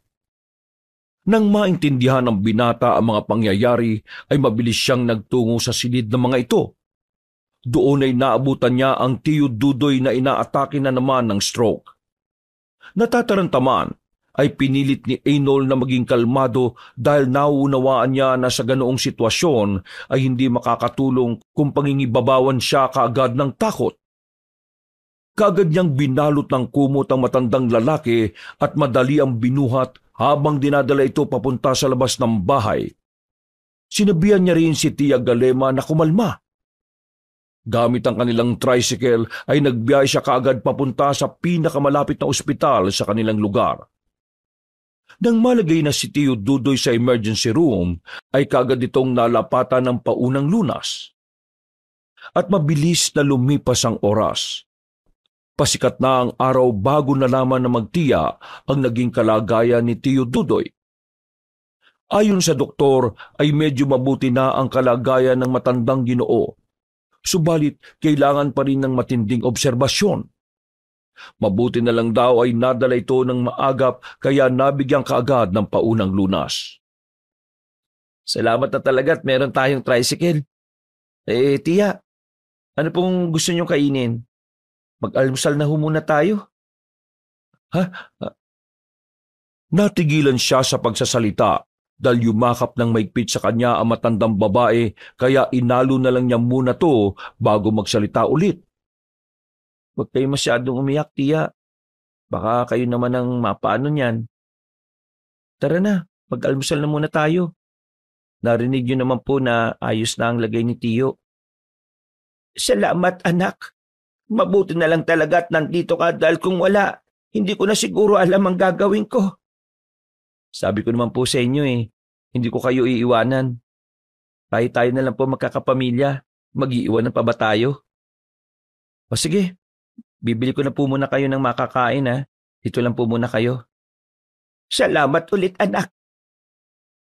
Nang maintindihan ng binata ang mga pangyayari ay mabilis siyang nagtungo sa silid ng mga ito. Doon ay naabutan niya ang Tiyo Dudoy na inaatake na naman ng stroke. Natatarantaman ay pinilit ni Einol na maging kalmado dahil nauunawaan niya na sa ganoong sitwasyon ay hindi makakatulong kung pangingibabawan siya kaagad ng takot. Kaagad niyang binalot ng kumot ang matandang lalaki at madali ang binuhat habang dinadala ito papunta sa labas ng bahay. Sinabihan niya rin si Tia Galema na kumalma. Gamit ang kanilang tricycle ay nagbiyahe siya kaagad papunta sa pinakamalapit na ospital sa kanilang lugar. Nang malagay na si Tiyo Dudoy sa emergency room, ay kaagad itong nalapatan ng paunang lunas. At mabilis na lumipas ang oras. Pasikat na ang araw bago nalaman na magtiya ang naging kalagayan ni Tiyo Dudoy. Ayon sa doktor ay medyo mabuti na ang kalagayan ng matandang Ginoo. Subalit kailangan pa rin ng matinding obserbasyon. Mabuti na lang daw ay nadala ito ng maagap kaya nabigyan kaagad ng paunang lunas.
Salamat na talaga at meron tayong tricycle. Tiya, ano pong gusto niyong kainin? Mag-almusal na muna tayo.
Natigilan siya sa pagsasalita dahil yumakap ng maigpit sa kanya ang matandang babae kaya inalo na lang niya muna to bago magsalita ulit.
Huwag kayo masyadong umiyak, tiya. Baka kayo naman ang mapaano niyan. Tara na, mag-almusal na muna tayo. Narinig niyo naman po na ayos na ang lagay ni Tiyo.
Salamat anak. Mabuti na lang talaga at nandito ka dahil kung wala, hindi ko na siguro alam ang gagawin ko.
Sabi ko naman po sa inyo hindi ko kayo iiwanan. Tayo na lang po magkakapamilya. Mag-iiwanan pa ba tayo? O sige, bibili ko na po muna kayo ng makakain Dito lang po muna kayo.
Salamat ulit anak.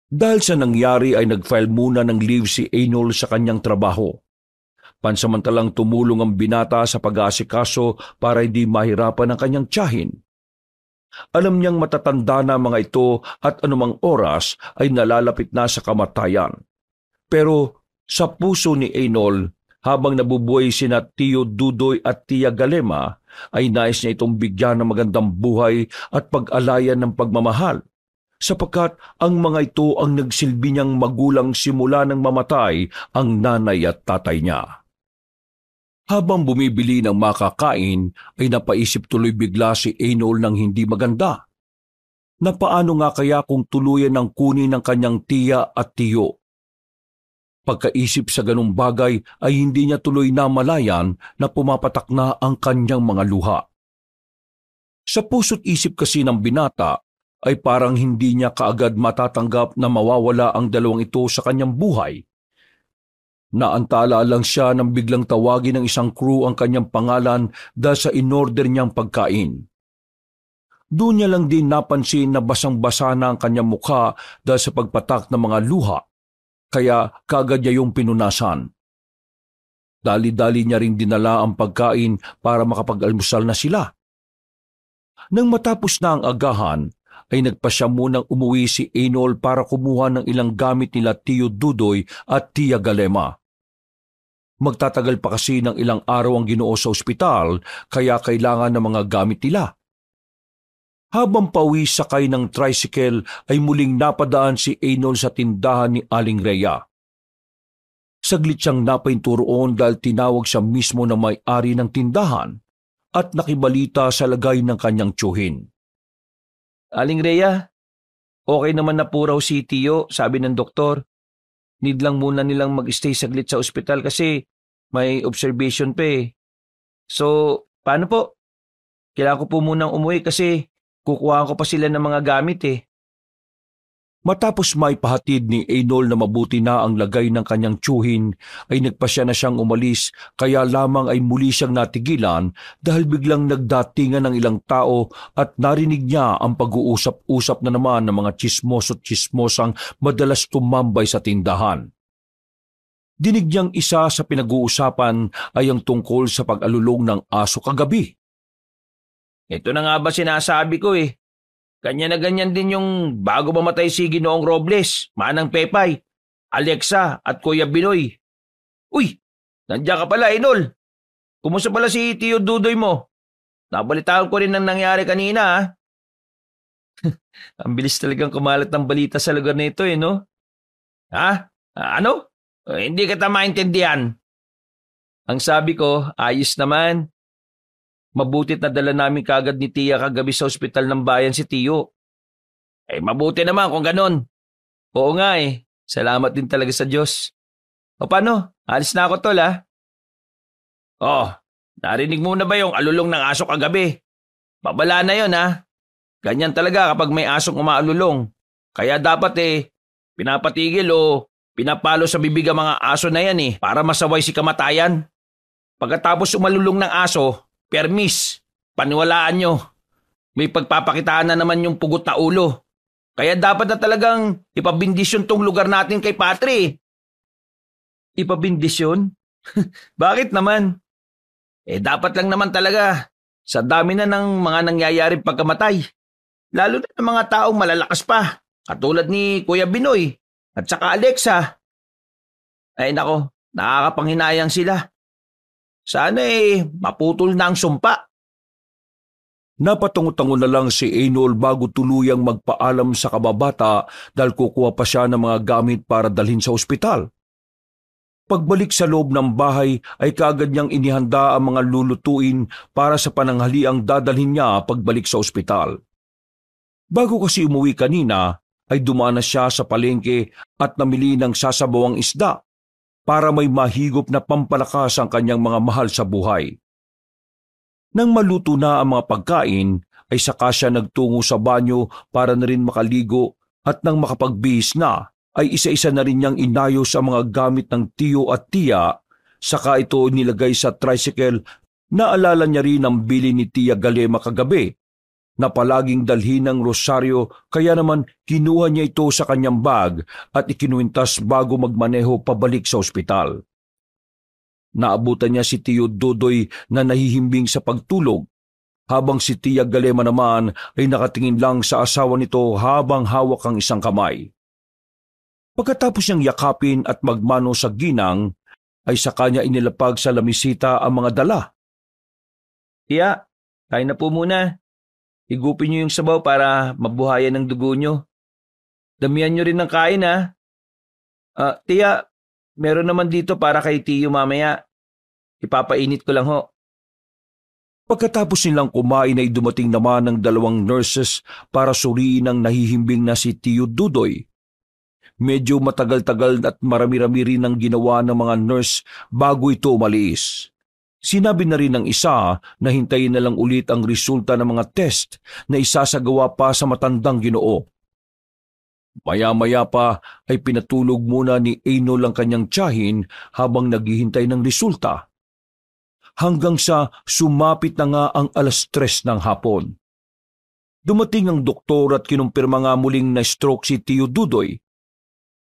Dahil sa nangyari ay nag-file muna ng leave si Einol sa kanyang trabaho. Pansamantalang tumulong ang binata sa pag-aasikaso para hindi mahirapan ang kanyang tiyahin. Alam niyang matatanda na mga ito at anumang oras ay nalalapit na sa kamatayan. Pero sa puso ni Einol, habang nabubuhay sina Tiyo Dudoy at Tia Galema, ay nais niya itong bigyan ng magandang buhay at pag-alayan ng pagmamahal, sapagkat ang mga ito ang nagsilbi niyang magulang simula nang mamatay ang nanay at tatay niya. Habang bumibili ng makakain, ay napaisip tuloy bigla si Einol ng hindi maganda. Na paano nga kaya kung tuluyan ng kunin ng kanyang tiya at tiyo? Pagkaisip sa ganung bagay ay hindi niya tuloy namalayan na pumapatak na ang kanyang mga luha. Sa puso't isip kasi ng binata ay parang hindi niya kaagad matatanggap na mawawala ang dalawang ito sa kanyang buhay. Naantala lang siya nang biglang tawagin ng isang crew ang kanyang pangalan dahil sa inorder niyang pagkain. Doon niya lang din napansin na basang-basa na ang kanyang mukha dahil sa pagpatak ng mga luha, kaya kaagad niya yung pinunasan. Dali-dali niya ring dinala ang pagkain para makapag-almusal na sila. Nang matapos na ang agahan, ay nagpasya munang umuwi si Einol para kumuha ng ilang gamit nila Tiyo Dudoy at Tia Galema. Magtatagal pa kasi ng ilang araw ang Ginoo sa ospital kaya kailangan ng mga gamit nila. Habang pauwi sakay ng tricycle ay muling napadaan si Einol sa tindahan ni Aling Rhea. Saglit siyang napainturoon dahil tinawag siya mismo na may-ari ng tindahan at nakibalita sa lagay ng kanyang tiyuhin.
Aling Rhea, okay naman na po raw si Tiyo, sabi ng doktor. Need lang muna nilang mag-stay saglit sa ospital kasi may observation pa So, paano po? Kailangan ko po munang umuwi kasi kukuhaan ko pa sila ng mga gamit
Matapos may pahatid ni Einol na mabuti na ang lagay ng kanyang tiyuhin, ay nagpasya na siyang umalis kaya lamang ay muli siyang natigilan dahil biglang nagdatingan ng ilang tao at narinig niya ang pag-uusap-usap na naman ng mga tsismoso't tsismosang madalas tumambay sa tindahan. Dinig niyang isa sa pinag-uusapan ay ang tungkol sa pag-alulong ng aso kagabi.
Ito na nga ba sinasabi ko Ganyan na ganyan din yung bago mamatay si Ginoong Robles, Manang Pepay, Alexa at Kuya Binoy. Uy, Nandiyan ka pala, Inol. Kumusta pala si Tio Dudoy mo? Nabalitaan ko rin ang nangyari kanina, ha? Ang bilis talagang kumalat ng balita sa lugar na ito, no? Ha? Ano? Hindi kita maintindihan. Ang sabi ko, ayos naman. Mabutit na dala namin kagad ni Tia kagabi sa ospital ng bayan si Tio. Mabuti naman kung ganon. Oo nga Salamat din talaga sa Diyos. O paano? Alis na ako, tol, ha? Oh, narinig mo na ba yung alulong ng aso kagabi? Babala na yon, ha? Ganyan talaga kapag may asong umaalulong. Kaya dapat pinapatigil o pinapalo sa bibig ang mga aso na yan para masaway si kamatayan. Pagkatapos umalulong ng aso, permis, paniwalaan nyo. May pagpapakitaan na naman yung pugot na ulo. Kaya dapat na talagang ipabindisyon tong lugar natin kay Patri. Ipabindisyon? Bakit naman? Dapat lang naman talaga. Sa dami na ng mga nangyayaring pagkamatay. Lalo na ng mga taong malalakas pa. Katulad ni Kuya Binoy at saka Alexa. Ay nako, nakakapanghinayang sila. Sana maputol na ang sumpa.
Napatungo-tango na lang si Einol bago tuluyang magpaalam sa kababata dahil kukuha pa siya ng mga gamit para dalhin sa ospital. Pagbalik sa loob ng bahay ay kaagad niyang inihanda ang mga lulutuin para sa pananghaliang dadalhin niya pagbalik sa ospital. Bago kasi umuwi kanina ay dumaan na siya sa palengke at namili ng sasabawang isda para may mahigop na pampalakas ang kanyang mga mahal sa buhay. Nang maluto na ang mga pagkain, ay saka siya nagtungo sa banyo para na rin makaligo at nang makapagbihis na, ay isa-isa na rin niyang inayos ang mga gamit ng tiyo at tiya, saka ito nilagay sa tricycle. Naalala niya rin ang bili ni Tia Galema kagabi, na palaging dalhin ng rosaryo kaya naman kinuha niya ito sa kanyang bag at ikinuwintas bago magmaneho pabalik sa ospital. Naabutan niya si Tio Dudoy na nahihimbing sa pagtulog, habang si Tia Galema naman ay nakatingin lang sa asawa nito habang hawak ang isang kamay. Pagkatapos niyang yakapin at magmano sa ginang, ay sa kanya inilapag sa lamisita ang mga dala.
Tia, kain na po muna. Higupin niyo yung sabaw para mabuhayan ng dugo niyo. Damihan niyo rin ng kain, ha? Tia, meron naman dito para kay Tiyo mamaya. Ipapainit ko lang ho.
Pagkatapos nilang kumain ay dumating naman ng 2 nurses para suriin ang nahihimbing na si Tio Dudoy. Medyo matagal-tagal at marami-rami rin ang ginawa ng mga nurse bago ito umalis. Sinabi na rin ng isa na hintayin na lang ulit ang resulta ng mga test na isasagawa pa sa matandang Ginoo. Maya-maya pa ay pinatulog muna ni Einol ang kanyang tiyahin habang naghihintay ng resulta. Hanggang sa sumapit na nga ang 3:00 ng hapon. Dumating ang doktor at kinumpirma nga muling na stroke si Tio Dudoy.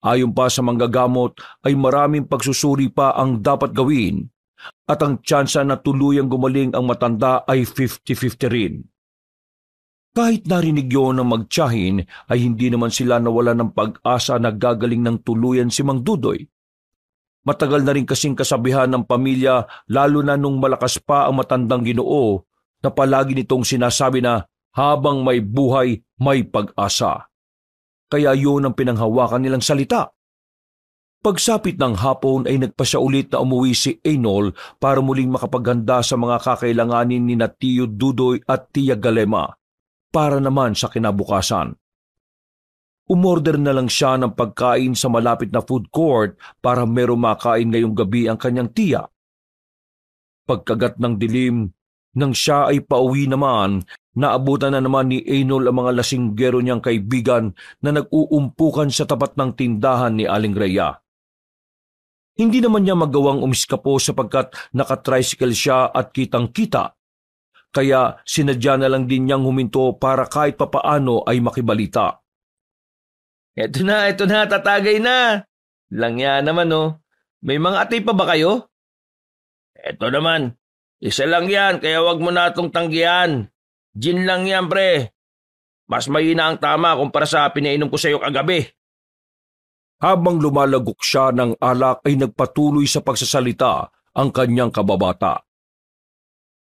Ayon pa sa manggagamot ay maraming pagsusuri pa ang dapat gawin at ang tsansa na tuluyang gumaling ang matanda ay 50-50 rin. Kahit narinig yun ng magtiyahin ay hindi naman sila nawala ng pag-asa na gagaling ng tuluyan si Mang Dudoy. Matagal na rin kasing kasabihan ng pamilya lalo na nung malakas pa ang matandang Ginoo na palagi nitong sinasabi na habang may buhay may pag-asa. Kaya yun ang pinanghawakan nilang salita. Pagsapit ng hapon ay nagpasya ulit na umuwi si Einol para muling makapaghanda sa mga kakailanganin ni Tio Dudoy at Tia Galema para naman sa kinabukasan. Umorder na lang siya ng pagkain sa malapit na food court para merong makain ngayong gabi ang kanyang tiya. Pagkagat ng dilim, nang siya ay pauwi naman, naabutan na naman ni Einol ang mga lasinggero niyang kaibigan na nag-uumpukan sa tapat ng tindahan ni Aling Rhea. Hindi naman niya magawang umiskapo sapagkat nakatricycle siya at kitang-kita. Kaya sinadya na lang din niyang huminto para kahit papaano ay makibalita.
Eto na, tatagay na. Langya naman May mga atay pa ba kayo? Eto naman, isa lang yan kaya wag mo na itong tanggihan. Gin lang yan, pre. Mas mahina ang tama kumpara sa pinainom ko sa iyo kagabi.
Habang lumalagok siya ng alak ay nagpatuloy sa pagsasalita ang kanyang kababata.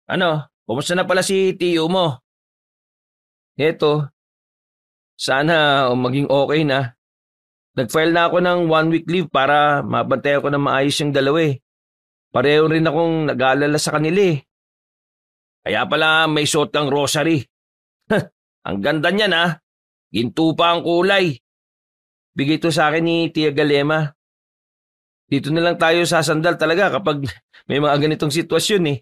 Ano, kumusta na pala si tiyo mo? Eto, sana maging okay na. Nag-file na ako ng 1 week leave para mabantayan ko na maayos yung dalawa eh. Pareho rin akong nag-aalala sa kanila eh. Kaya pala may suot kang rosary. Ang ganda niyan ah. Ginto pa ang kulay. Bigay to sa akin ni Tia Galema. Dito na lang tayo sasandal talaga kapag may mga ganitong sitwasyon eh.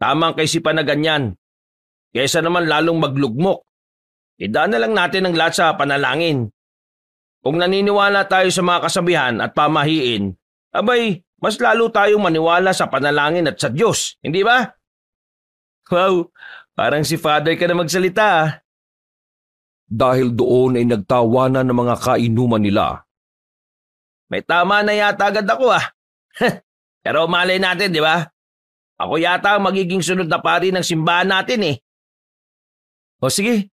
Tamang kaisipan na ganyan. Kaysa naman lalong maglugmok. Idaan na lang natin ang lahat sa panalangin. Kung naniniwala tayo sa mga kasabihan at pamahiin, abay, mas lalo tayong maniwala sa panalangin at sa Diyos, hindi ba? Wow, parang si Father ka na magsalita ah.
Dahil doon ay nagtawanan ng mga kainuman nila.
May tama na yata agad ako ah. Pero malay natin, di ba? Ako yata ang magiging sunod na pari ng simbahan natin eh. O sige,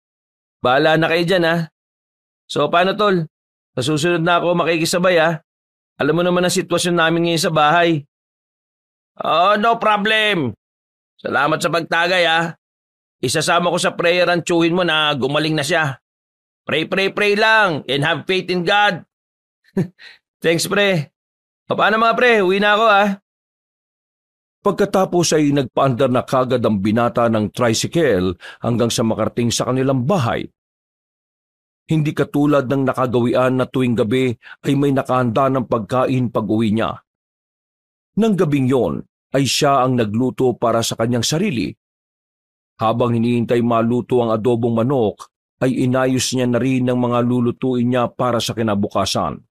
bahala na kayo dyan ah. So paano tol? Sa susunod na ako makikisabay ah. Alam mo naman ang sitwasyon namin ngayon sa bahay. Oh, no problem. Salamat sa pagtagay ah. Isasama ko sa prayer ang tsuhin mo na gumaling na siya. Pray, pray, pray lang and have faith in God. Thanks pre. Paano mga pre? Uwi na ako ah.
Pagkatapos ay nagpaandar na kagad ang binata ng tricycle hanggang sa makarating sa kanilang bahay. Hindi katulad ng nakagawian na tuwing gabi ay may nakahanda ng pagkain pag-uwi niya. Nang gabing yon ay siya ang nagluto para sa kanyang sarili. Habang hinihintay maluto ang adobong manok, ay inayos niya na rin ang mga lulutuin niya para sa kinabukasan.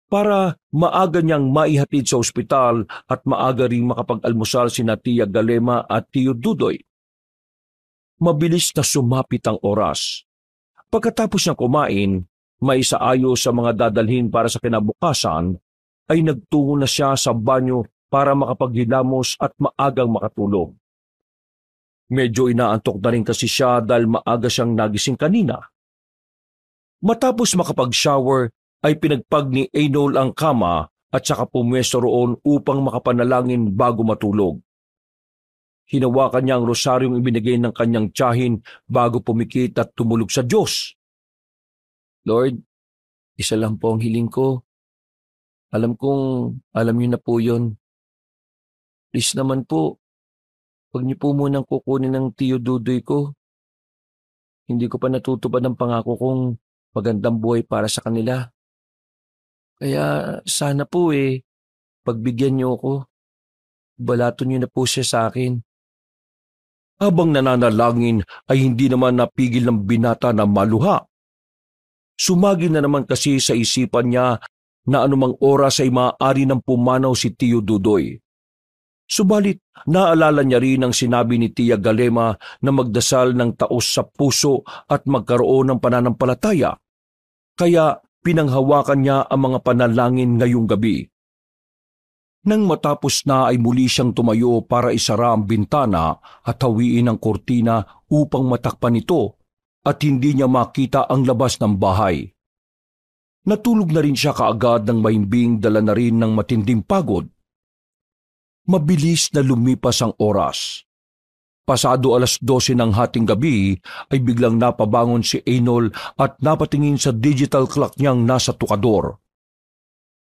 Para maaga niyang maihatid sa ospital at maaga ring makapag-almusal sina Tia Galema at Tio Dudoy. Mabilis na sumapit ang oras. Pagkatapos niyang kumain, may isaayo sa mga dadalhin para sa kinabukasan, ay nagtungo na siya sa banyo para makapaghilamos at maagang makatulog. Medyo inaantok na rin kasi siya dahil maaga siyang nagising kanina. Matapos makapag-shower, ay pinagpag ni Einol ang kama at saka pumwesto roon upang makapanalangin bago matulog. Hinawakan niya ang rosaryong ibinigay ng kanyang tiyahin bago pumikit at tumulog sa Diyos. Lord, isa lang po ang hiling ko. Alam kong alam niyo na po yun. Please naman po, huwag niyo po munang kukunin ng Tio Dudoy ko. Hindi ko pa natutupad ang pangako kong magandang buhay para sa kanila. Kaya sana po pagbigyan niyo ako. Balaton niyo na po siya sa akin. Habang nananalangin ay hindi naman napigil ng binata na maluha. Sumagi na naman kasi sa isipan niya na anumang oras ay maaari ng pumanaw si Tio Dudoy. Subalit, naalala niya rin ang sinabi ni Tia Galema na magdasal ng taos sa puso at magkaroon ng pananampalataya. Kaya pinanghawakan niya ang mga panalangin ngayong gabi. Nang matapos na ay muli siyang tumayo para isara ang bintana at hawiin ang kortina upang matakpan ito at hindi niya makita ang labas ng bahay. Natulog na rin siya kaagad ng mahimbing dala na rin ng matinding pagod. Mabilis na lumipas ang oras. Pasado 12:00 ng hating gabi ay biglang napabangon si Einol at napatingin sa digital clock niyang nasa tukador.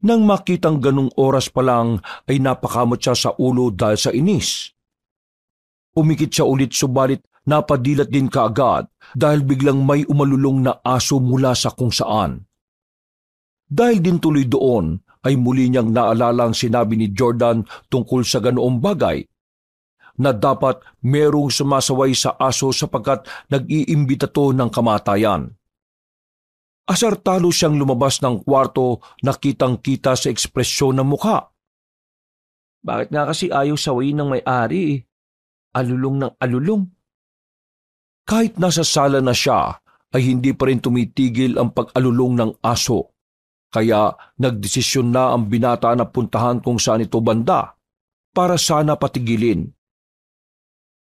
Nang makitang ganung oras pa lang ay napakamot siya sa ulo dahil sa inis. Umikit siya ulit subalit napadilat din kaagad dahil biglang may umalulong na aso mula sa kung saan. Dahil din tuloy doon ay muli niyang naalala ang sinabi ni Jordan tungkol sa ganoong bagay, na dapat merong sumasaway sa aso sapagkat nag-iimbita to ng kamatayan. Asartalo siyang lumabas ng kwarto na kitang-kita sa ekspresyon ng mukha. Bakit nga kasi ayaw sawayin ng may-ari Alulong ng alulong. Kahit nasa sala na siya, ay hindi pa rin tumitigil ang pag-alulong ng aso. Kaya nagdesisyon na ang binata na puntahan kung saan ito banda para sana patigilin.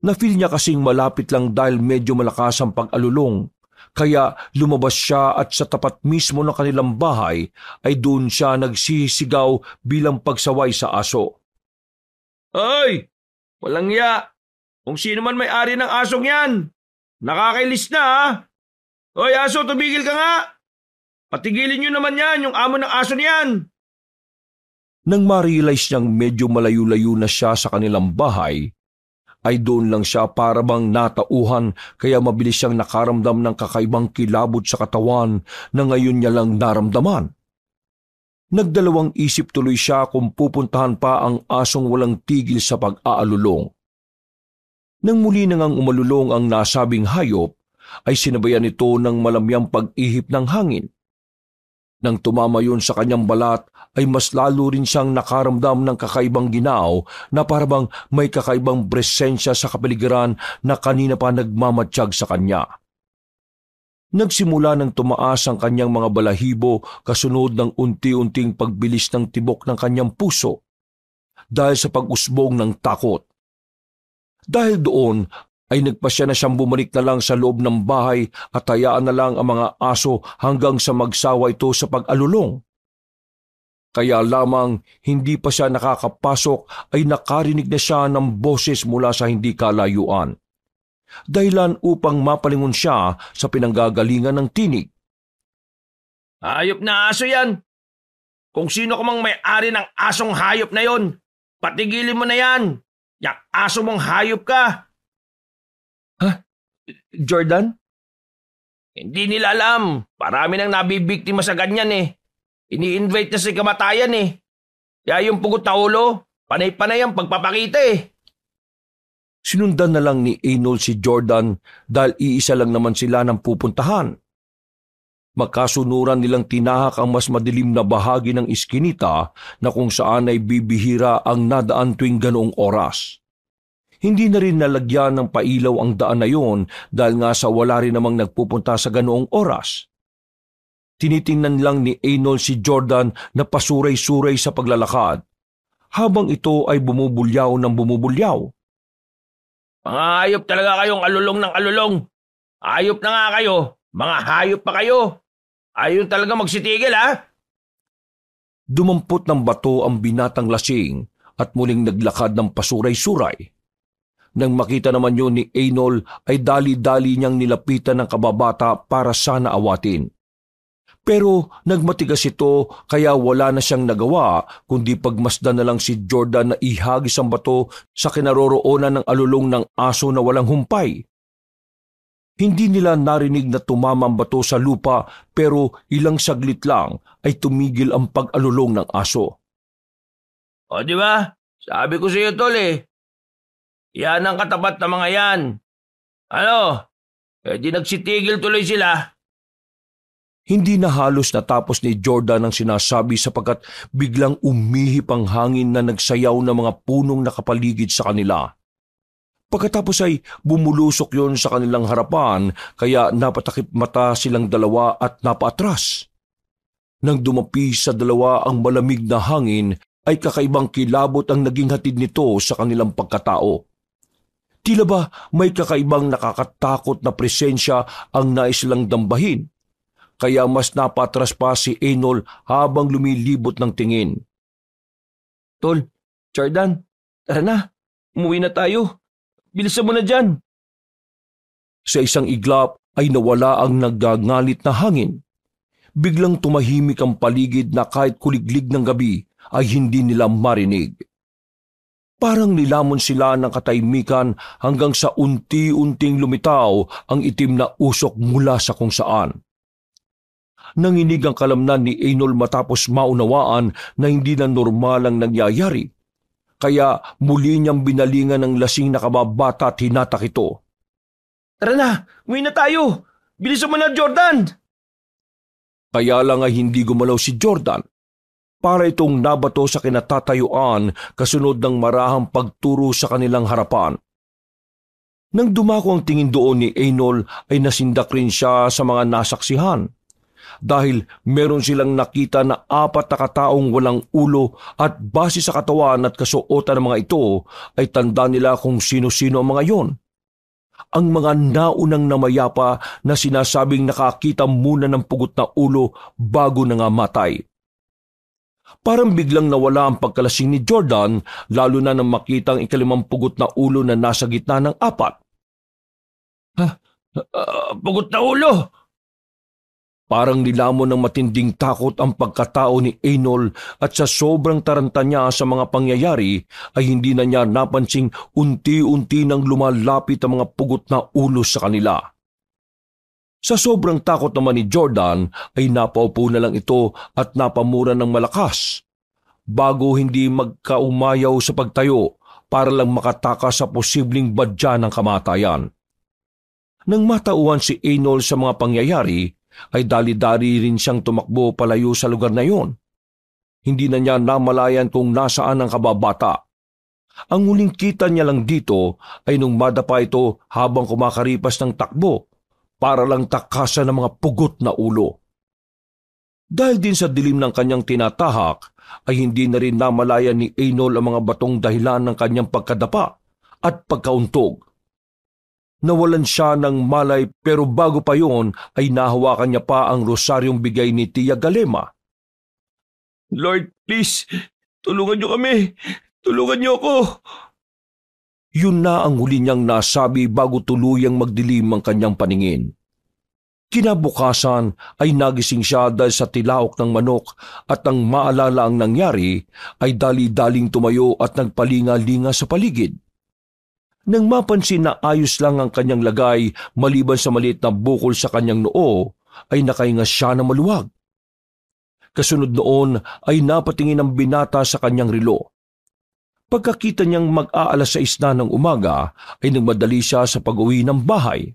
Na-feel niya kasing malapit lang dahil medyo malakas ang pag-alulong, kaya lumabas siya at sa tapat mismo ng kanilang bahay ay doon siya nagsisigaw bilang pagsaway sa aso.
Hoy! Walang ya! Kung sino man may-ari ng asong yan! Nakakailis na ha! Hoy aso, tumigil ka nga! Patigilin nyo naman yan, yung amo ng aso niyan!
Nang ma-realize niyang medyo malayo-layo na siya sa kanilang bahay, ay doon lang siya para bang natauhan kaya mabilis siyang nakaramdam ng kakaibang kilabot sa katawan na ngayon niya lang naramdaman. Nagdalawang isip tuloy siya kung pupuntahan pa ang asong walang tigil sa pag-aalulong. Nang muli na ngang umalulong ang nasabing hayop, ay sinabayan ito ng malamyang pag-ihip ng hangin. Nang tumama yun sa kanyang balat, ay mas lalo rin siyang nakaramdam ng kakaibang ginaw na parabang may kakaibang presensya sa kapaligiran na kanina pa nagmamatsyag sa kanya. Nagsimula ng tumaas ang kanyang mga balahibo kasunod ng unti-unting pagbilis ng tibok ng kanyang puso dahil sa pag-usbong ng takot. Dahil doon ay nagpasya na siyang bumalik na lang sa loob ng bahay at hayaan na lang ang mga aso hanggang sa magsawa ito sa pag-alulong. Kaya lamang hindi pa siya nakakapasok ay nakarinig na siya ng boses mula sa hindi kalayuan. Dahilan upang mapalingon siya sa pinanggagalingan ng tinig.
Hayop na aso yan! Kung sino ka mang may-ari ng asong hayop na yon, patigilin mo na yan! Yang aso mong hayop ka!
Jordan?
Hindi nila alam. Marami nang nabibiktima sa ganyan eh. Ini-invite na si kamatayan eh. Kaya yung pugot na ulo, panay-panay ang pagpapakita eh.
Sinundan na lang ni Enold si Jordan dahil iisa lang naman sila ng pupuntahan. Magkasunuran nilang tinahak ang mas madilim na bahagi ng iskinita na kung saan ay bibihira ang nadaan tuwing ganoong oras. Hindi na rin nalagyan ng pailaw ang daan na yon dahil nga sa wala rin namang nagpupunta sa ganoong oras. Tinitingnan lang ni Enold si Jordan na pasuray-suray sa paglalakad habang ito ay bumubulyaw ng bumubulyaw.
Mga hayop talaga kayong alulong ng alulong. Hayop na nga kayo. Mga hayop pa kayo. Ayaw talaga magsitigil ha?
Dumampot ng bato ang binatang lasing at muling naglakad ng pasuray-suray. Nang makita naman yun ni Enold ay dali-dali niyang nilapitan ng kababata para sana awatin. Pero nagmatigas ito kaya wala na siyang nagawa kundi pagmasdan na lang si Jordan na ihagis ang bato sa kinaroroonan ng alulong ng aso na walang humpay. Hindi nila narinig na tumama ang bato sa lupa pero ilang saglit lang ay tumigil ang pag-alulong ng aso.
O di ba? Sabi ko sa iyo tol eh. Yan ang katapat na mga yan. Ano? Di nagsitigil tuloy sila.
Hindi na halos natapos ni Jordan ang sinasabi sapagkat biglang umihip ang hangin na nagsayaw ng mga punong nakapaligid sa kanila. Pagkatapos ay bumulusok yon sa kanilang harapan kaya napatakip mata silang dalawa at napaatras. Nang dumapi sa dalawa ang malamig na hangin ay kakaibang kilabot ang naging hatid nito sa kanilang pagkatao. Tila ba may kakaibang nakakatakot na presensya ang nais lang dambahin? Kaya mas napatras pa si Enold habang lumilibot ng tingin.
Tol, Jordan, tara na. Umuwi na tayo. Bilisan mo na dyan.
Sa isang iglap ay nawala ang nagangalit na hangin. Biglang tumahimik ang paligid na kahit kuliglig ng gabi ay hindi nila marinig. Parang nilamon sila ng katahimikan hanggang sa unti-unting lumitaw ang itim na usok mula sa kung saan. Nanginig ang kalamnan ni Enold matapos maunawaan na hindi na normal ang nangyayari. Kaya muli niyang binalingan ng lasing na kababata at hinatak ito.
Tara na, uwi na tayo. Bilisan mo na Jordan.
Kaya lang ay hindi gumalaw si Jordan. Para itong nabato sa kinatatayuan kasunod ng marahang pagturo sa kanilang harapan. Nang dumako ang tingin doon ni Enold ay nasindak rin siya sa mga nasaksihan. Dahil meron silang nakita na 4 na kataong walang ulo at base sa katawan at kasuotan ng mga ito ay tanda nila kung sino-sino ang mga yon. Ang mga naunang namayapa na sinasabing nakakita muna ng pugot na ulo bago nangamatay. Parang biglang nawala ang pagkalasing ni Jordan, lalo na nang makita ang ikalimang pugot na ulo na nasa gitna ng apat.
Pugot na ulo!
Parang nilamon ng matinding takot ang pagkatao ni Einol at sa sobrang taranta niya sa mga pangyayari ay hindi na niya napansing unti-unti nang lumalapit ang mga pugot na ulo sa kanila. Sa sobrang takot naman ni Jordan ay napaupo na lang ito at napamura ng malakas bago hindi magkaumayaw sa pagtayo para lang makatakas sa posibleng badya ng kamatayan. Nang matauhan si Einol sa mga pangyayari, ay dali-dali rin siyang tumakbo palayo sa lugar na iyon. Hindi na niya namalayan kung nasaan ang kababata. Ang huling kita niya lang dito ay nung madapa ito habang kumakaripas ng takbo para lang takasan ng mga pugot na ulo. Dahil din sa dilim ng kanyang tinatahak ay hindi na rin namalayan ni Einol ang mga batong dahilan ng kanyang pagkadapa at pagkauntog. Nawalan siya ng malay pero bago pa yon ay nahawakan niya pa ang rosaryong bigay ni Tia Galema.
Lord, please, tulungan niyo kami. Tulungan niyo ako.
Yun na ang huli niyang nasabi bago tuluyang magdilim ang kanyang paningin. Kinabukasan ay nagising siya dahil sa tilaok ng manok at ang maalala ang nangyari ay dali-daling tumayo at nagpalinga-linga sa paligid. Nang mapansin na ayos lang ang kanyang lagay maliban sa maliit na bukol sa kanyang noo, ay nakahinga siya na maluwag. Kasunod noon ay napatingin ang binata sa kanyang relo. Pagkakita niyang mag-aalas 6 na ng umaga ay nagmadali siya sa pag-uwi ng bahay.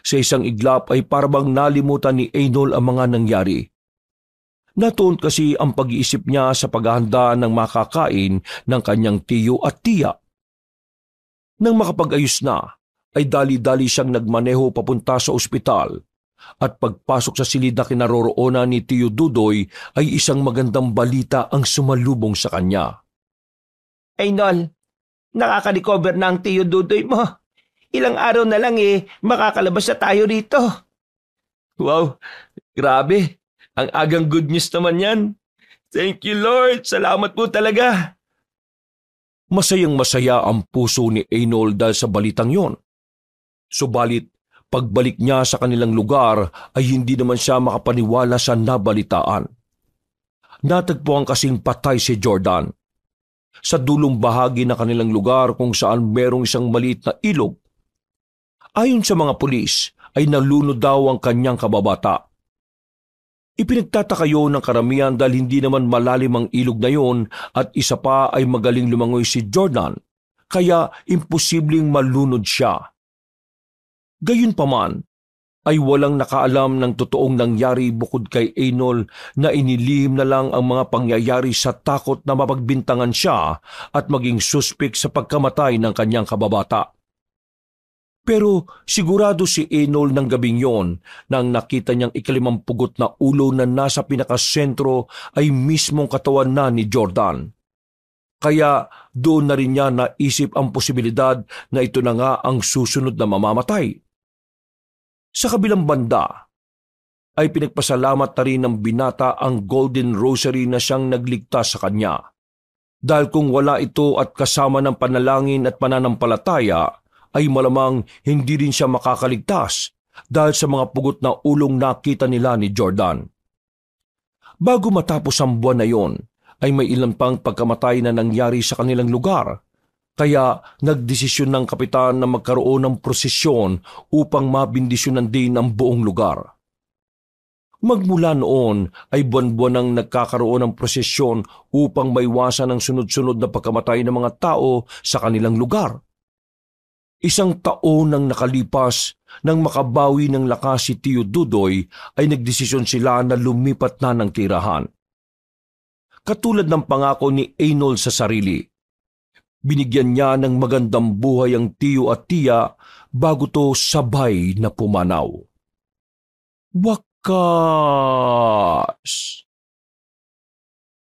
Sa isang iglap ay parabang nalimutan ni Einol ang mga nangyari. Natuon kasi ang pag-iisip niya sa paghahanda ng makakain ng kanyang tiyo at tiya. Nang makapag-ayos na, ay dali-dali siyang nagmaneho papunta sa ospital at pagpasok sa silid na kinaroroonan ni Tiyo Dudoy ay isang magandang balita ang sumalubong sa kanya.
Einol, nakaka-recover na ang Tiyo Dudoy mo. Ilang araw na lang makakalabas na tayo rito.
Wow, grabe. Ang agang good news naman yan. Thank you, Lord. Salamat po talaga.
Masayang-masaya ang puso ni Einol dahil sa balitang yon. Subalit, pagbalik niya sa kanilang lugar ay hindi naman siya makapaniwala sa nabalitaan. Natagpuan kasing patay si Jordan. Sa dulong bahagi ng kanilang lugar kung saan merong isang maliit na ilog. Ayon sa mga pulis, ay nalunod daw ang kanyang kababata. Ipinagtataka yun ng karamihan dahil hindi naman malalim ang ilog na yon at isa pa ay magaling lumangoy si Jordan, kaya imposibleng malunod siya. Gayunpaman, ay walang nakaalam ng totoong nangyari bukod kay Einol na inilihim na lang ang mga pangyayari sa takot na mapagbintangan siya at maging suspek sa pagkamatay ng kanyang kababata. Pero sigurado si Einol ng gabing yon nang nakita niyang ikalimang pugot na ulo na nasa pinakasentro ay mismong katawan na ni Jordan. Kaya doon na rin niya naisip ang posibilidad na ito na nga ang susunod na mamamatay. Sa kabilang banda, ay pinagpasalamat na rin ng binata ang Golden Rosary na siyang nagligtas sa kanya. Dahil kung wala ito at kasama ng panalangin at pananampalataya, ay malamang hindi rin siya makakaligtas dahil sa mga pugot na ulong nakita nila ni Jordan. Bago matapos ang buwan na yon, ay may ilan pang pagkamatay na nangyari sa kanilang lugar, kaya nagdesisyon ng kapitan na magkaroon ng prosesyon upang mabindisyonan din ang buong lugar. Magmula noon ay buwan-buwan nang nagkakaroon ng prosesyon upang maiwasan ang sunod-sunod na pagkamatay ng mga tao sa kanilang lugar. Isang taon nang nakalipas nang makabawi ng lakas si Tiyo Dudoy ay nagdesisyon sila na lumipat na ng tirahan. Katulad ng pangako ni Einol sa sarili, binigyan niya ng magandang buhay ang tiyo at tiya bago to sabay na pumanaw. Wakas!